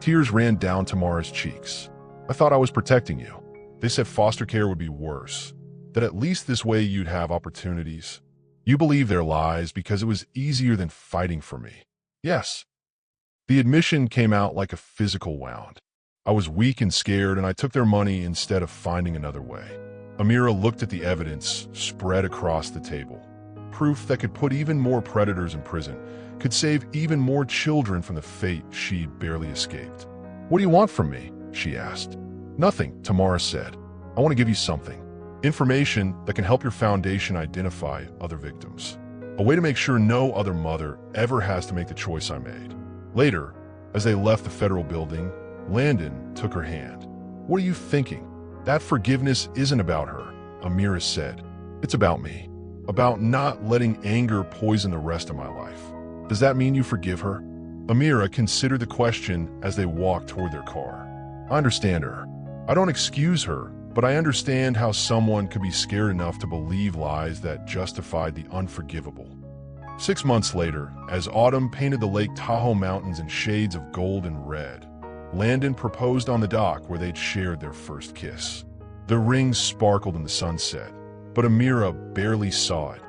[SPEAKER 1] Tears ran down Tamara's cheeks. "I thought I was protecting you. They said foster care would be worse, that at least this way you'd have opportunities. You believed their lies because it was easier than fighting for me." "Yes." The admission came out like a physical wound. "I was weak and scared, and I took their money instead of finding another way." Amira looked at the evidence spread across the table. Proof that could put even more predators in prison, could save even more children from the fate she'd barely escaped. "What do you want from me?" she asked. "Nothing," Tamara said. "I want to give you something. Information that can help your foundation identify other victims. A way to make sure no other mother ever has to make the choice I made." Later, as they left the federal building, Landon took her hand. "What are you thinking? That forgiveness isn't about her," Amira said. "It's about me. About not letting anger poison the rest of my life." "Does that mean you forgive her?" Amira considered the question as they walked toward their car. "I understand her. I don't excuse her, but I understand how someone could be scared enough to believe lies that justified the unforgivable." 6 months later, as autumn painted the Lake Tahoe mountains in shades of gold and red, Landon proposed on the dock where they'd shared their first kiss. The rings sparkled in the sunset, but Amira barely saw it.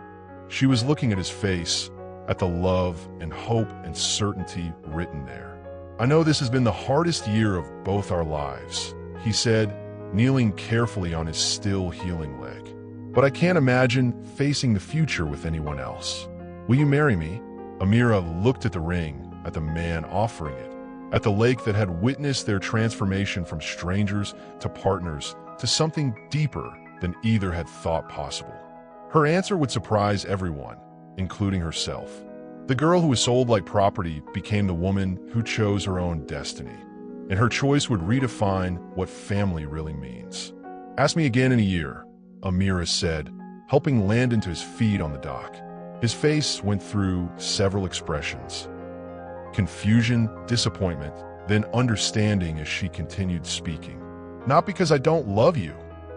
[SPEAKER 1] She was looking at his face, at the love and hope and certainty written there. "I know this has been the hardest year of both our lives," he said, kneeling carefully on his still healing leg. "But I can't imagine facing the future with anyone else. Will you marry me?" Amira looked at the ring, at the man offering it, at the lake that had witnessed their transformation from strangers to partners to something deeper than either had thought possible. Her answer would surprise everyone, including herself. The girl who was sold like property became the woman who chose her own destiny, and her choice would redefine what family really means. "Ask me again in a year," Amira said, helping Landon to his feet on the dock. His face went through several expressions: confusion, disappointment, then understanding as she continued speaking. "Not because I don't love you,"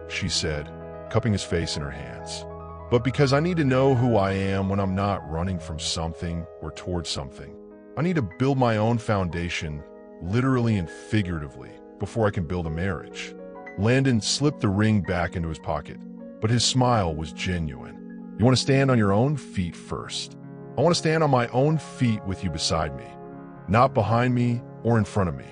[SPEAKER 1] she said, cupping his face in her hands, "but because I need to know who I am when I'm not running from something or towards something. I need to build my own foundation, literally and figuratively, before I can build a marriage." Landon slipped the ring back into his pocket, but his smile was genuine. "You want to stand on your own feet first. I want to stand on my own feet with you beside me, not behind me or in front of me,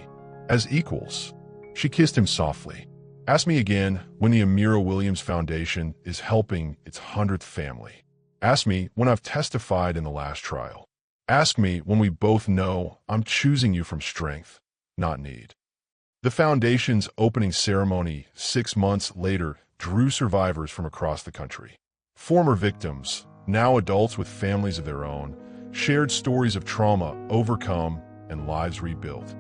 [SPEAKER 1] as equals." She kissed him softly. "Ask me again when the Amira Williams Foundation is helping its 100th family. Ask me when I've testified in the last trial. Ask me when we both know I'm choosing you from strength, not need." The foundation's opening ceremony 6 months later drew survivors from across the country. Former victims, now adults with families of their own, shared stories of trauma overcome and lives rebuilt.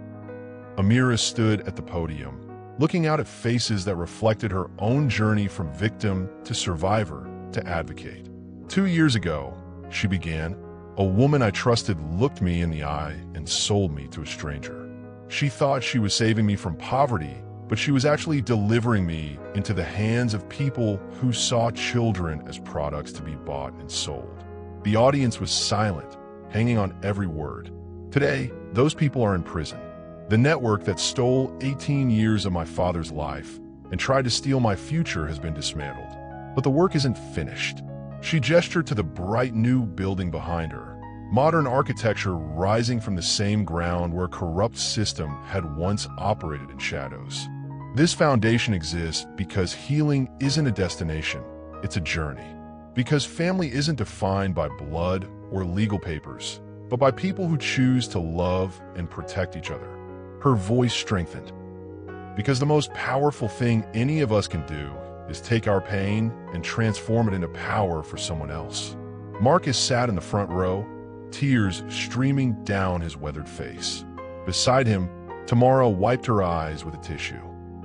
[SPEAKER 1] Amira stood at the podium, looking out at faces that reflected her own journey from victim to survivor to advocate. 2 years ago, she began, "A woman I trusted looked me in the eye and sold me to a stranger. She thought she was saving me from poverty, but she was actually delivering me into the hands of people who saw children as products to be bought and sold." The audience was silent, hanging on every word. Today, those people are in prison. The network that stole 18 years of my father's life and tried to steal my future has been dismantled. But the work isn't finished. She gestured to the bright new building behind her, modern architecture rising from the same ground where a corrupt system had once operated in shadows. This foundation exists because healing isn't a destination, it's a journey. Because family isn't defined by blood or legal papers, but by people who choose to love and protect each other. Her voice strengthened. Because the most powerful thing any of us can do is take our pain and transform it into power for someone else. Marcus sat in the front row, tears streaming down his weathered face. Beside him, Tamara wiped her eyes with a tissue.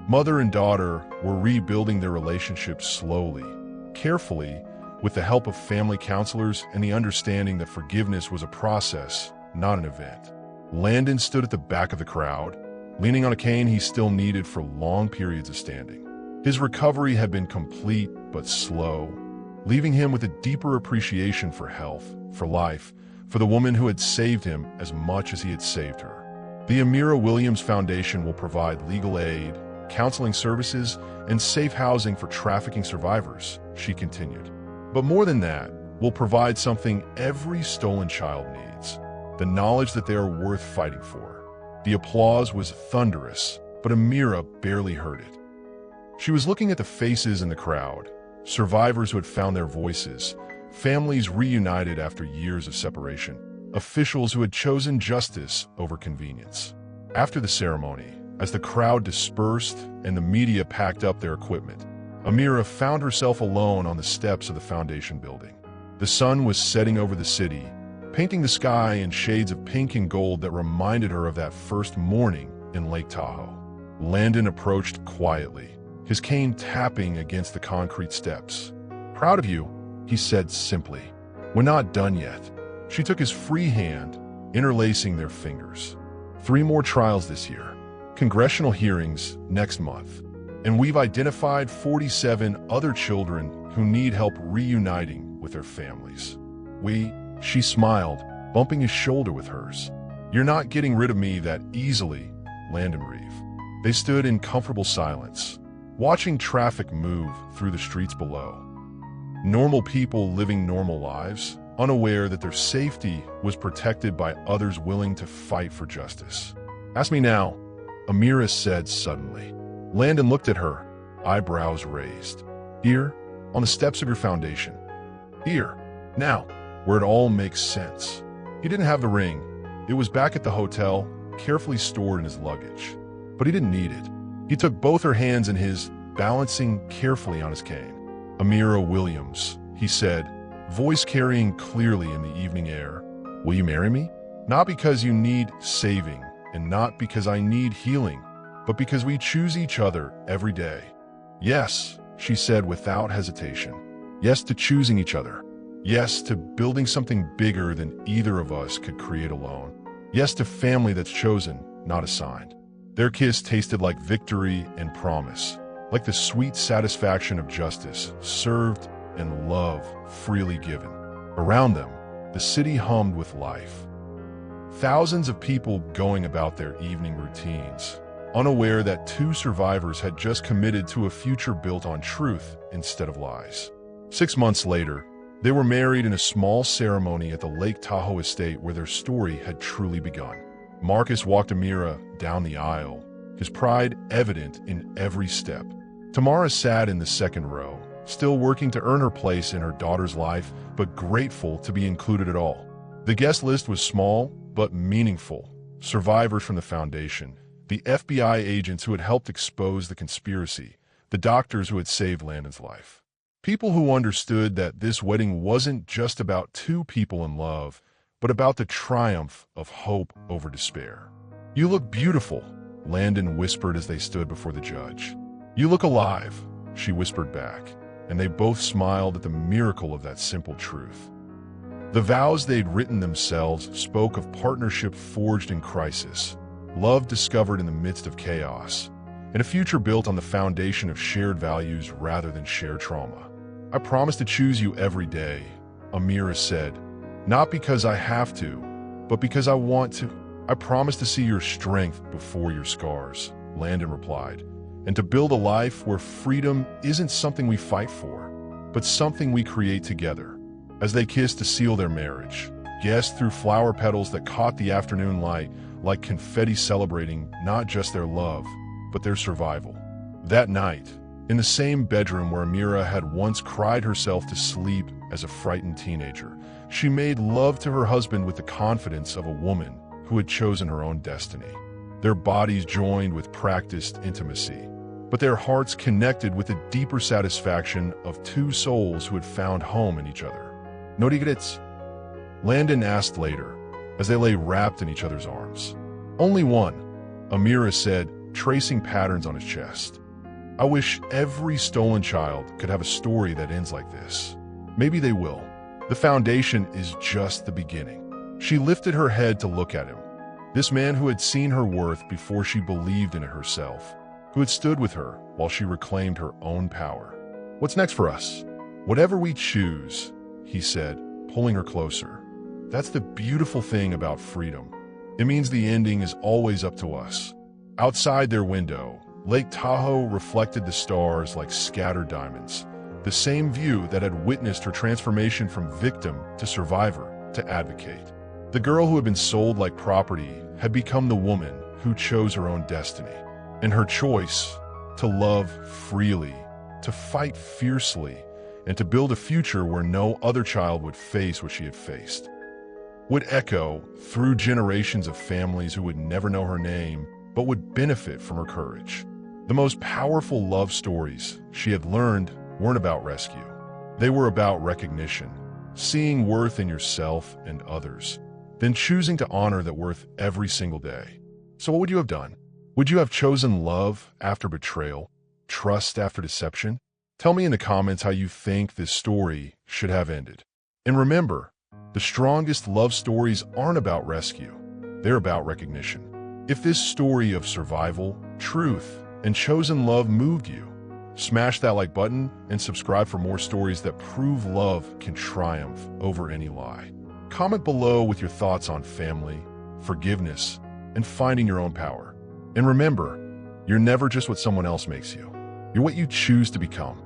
[SPEAKER 1] Mother and daughter were rebuilding their relationship slowly, carefully, with the help of family counselors and the understanding that forgiveness was a process, not an event. Landon stood at the back of the crowd, leaning on a cane he still needed for long periods of standing. His recovery had been complete but slow, leaving him with a deeper appreciation for health, for life, for the woman who had saved him as much as he had saved her. The Amira Williams Foundation will provide legal aid, counseling services, and safe housing for trafficking survivors, she continued. But more than that, we'll provide something every stolen child needs: the knowledge that they are worth fighting for. The applause was thunderous, but Amira barely heard it. She was looking at the faces in the crowd, survivors who had found their voices, families reunited after years of separation, officials who had chosen justice over convenience. After the ceremony, as the crowd dispersed and the media packed up their equipment, Amira found herself alone on the steps of the foundation building. The sun was setting over the city, painting the sky in shades of pink and gold that reminded her of that first morning in Lake Tahoe. Landon approached quietly, his cane tapping against the concrete steps. "Proud of you," he said simply. "We're not done yet." She took his free hand, interlacing their fingers. 3 more trials this year, congressional hearings next month, and we've identified 47 other children who need help reuniting with their families. She smiled, bumping his shoulder with hers. "You're not getting rid of me that easily," Landon breathed. They stood in comfortable silence, watching traffic move through the streets below. Normal people living normal lives, unaware that their safety was protected by others willing to fight for justice. "Ask me now," Amira said suddenly. Landon looked at her, eyebrows raised. "Here, on the steps of your foundation. Here, now, where it all makes sense." He didn't have the ring. It was back at the hotel, carefully stored in his luggage. But he didn't need it. He took both her hands in his, balancing carefully on his cane. "Amira Williams," he said, voice carrying clearly in the evening air. "Will you marry me? Not because you need saving, and not because I need healing, but because we choose each other every day." "Yes," she said without hesitation. "Yes to choosing each other. Yes to building something bigger than either of us could create alone. Yes to family that's chosen, not assigned." Their kiss tasted like victory and promise, like the sweet satisfaction of justice served and love freely given. Around them, the city hummed with life. Thousands of people going about their evening routines, unaware that two survivors had just committed to a future built on truth instead of lies. 6 months later, they were married in a small ceremony at the Lake Tahoe estate where their story had truly begun. Marcus walked Amira down the aisle, his pride evident in every step. Tamara sat in the second row, still working to earn her place in her daughter's life, but grateful to be included at all. The guest list was small, but meaningful. Survivors from the foundation, the FBI agents who had helped expose the conspiracy, the doctors who had saved Landon's life. People who understood that this wedding wasn't just about two people in love, but about the triumph of hope over despair. "You look beautiful," Landon whispered as they stood before the judge. "You look alive," she whispered back, and they both smiled at the miracle of that simple truth. The vows they'd written themselves spoke of partnership forged in crisis, love discovered in the midst of chaos, and a future built on the foundation of shared values rather than shared trauma. "I promise to choose you every day," Amira said, "not because I have to, but because I want to. I promise to see your strength before your scars," Landon replied, "and to build a life where freedom isn't something we fight for, but something we create together." As they kissed to seal their marriage, guests threw flower petals that caught the afternoon light like confetti, celebrating not just their love, but their survival. That night, in the same bedroom where Amira had once cried herself to sleep as a frightened teenager, she made love to her husband with the confidence of a woman who had chosen her own destiny. Their bodies joined with practiced intimacy, but their hearts connected with the deeper satisfaction of two souls who had found home in each other. "No regrets?" Landon asked later, as they lay wrapped in each other's arms. "Only one," Amira said, tracing patterns on his chest. "I wish every stolen child could have a story that ends like this. Maybe they will. The foundation is just the beginning." She lifted her head to look at him, this man who had seen her worth before she believed in it herself, who had stood with her while she reclaimed her own power. "What's next for us?" "Whatever we choose," he said, pulling her closer. "That's the beautiful thing about freedom. It means the ending is always up to us." Outside their window, Lake Tahoe reflected the stars like scattered diamonds, the same view that had witnessed her transformation from victim to survivor to advocate. The girl who had been sold like property had become the woman who chose her own destiny. And her choice to love freely, to fight fiercely, and to build a future where no other child would face what she had faced, would echo through generations of families who would never know her name, but would benefit from her courage. The most powerful love stories she had learned weren't about rescue. They were about recognition, seeing worth in yourself and others, then choosing to honor that worth every single day. So what would you have done? Would you have chosen love after betrayal, trust after deception? Tell me in the comments how you think this story should have ended. And remember, the strongest love stories aren't about rescue. They're about recognition. If this story of survival, truth, and chosen love moved you, smash that like button and subscribe for more stories that prove love can triumph over any lie. Comment below with your thoughts on family, forgiveness, and finding your own power. And remember, you're never just what someone else makes you. You're what you choose to become.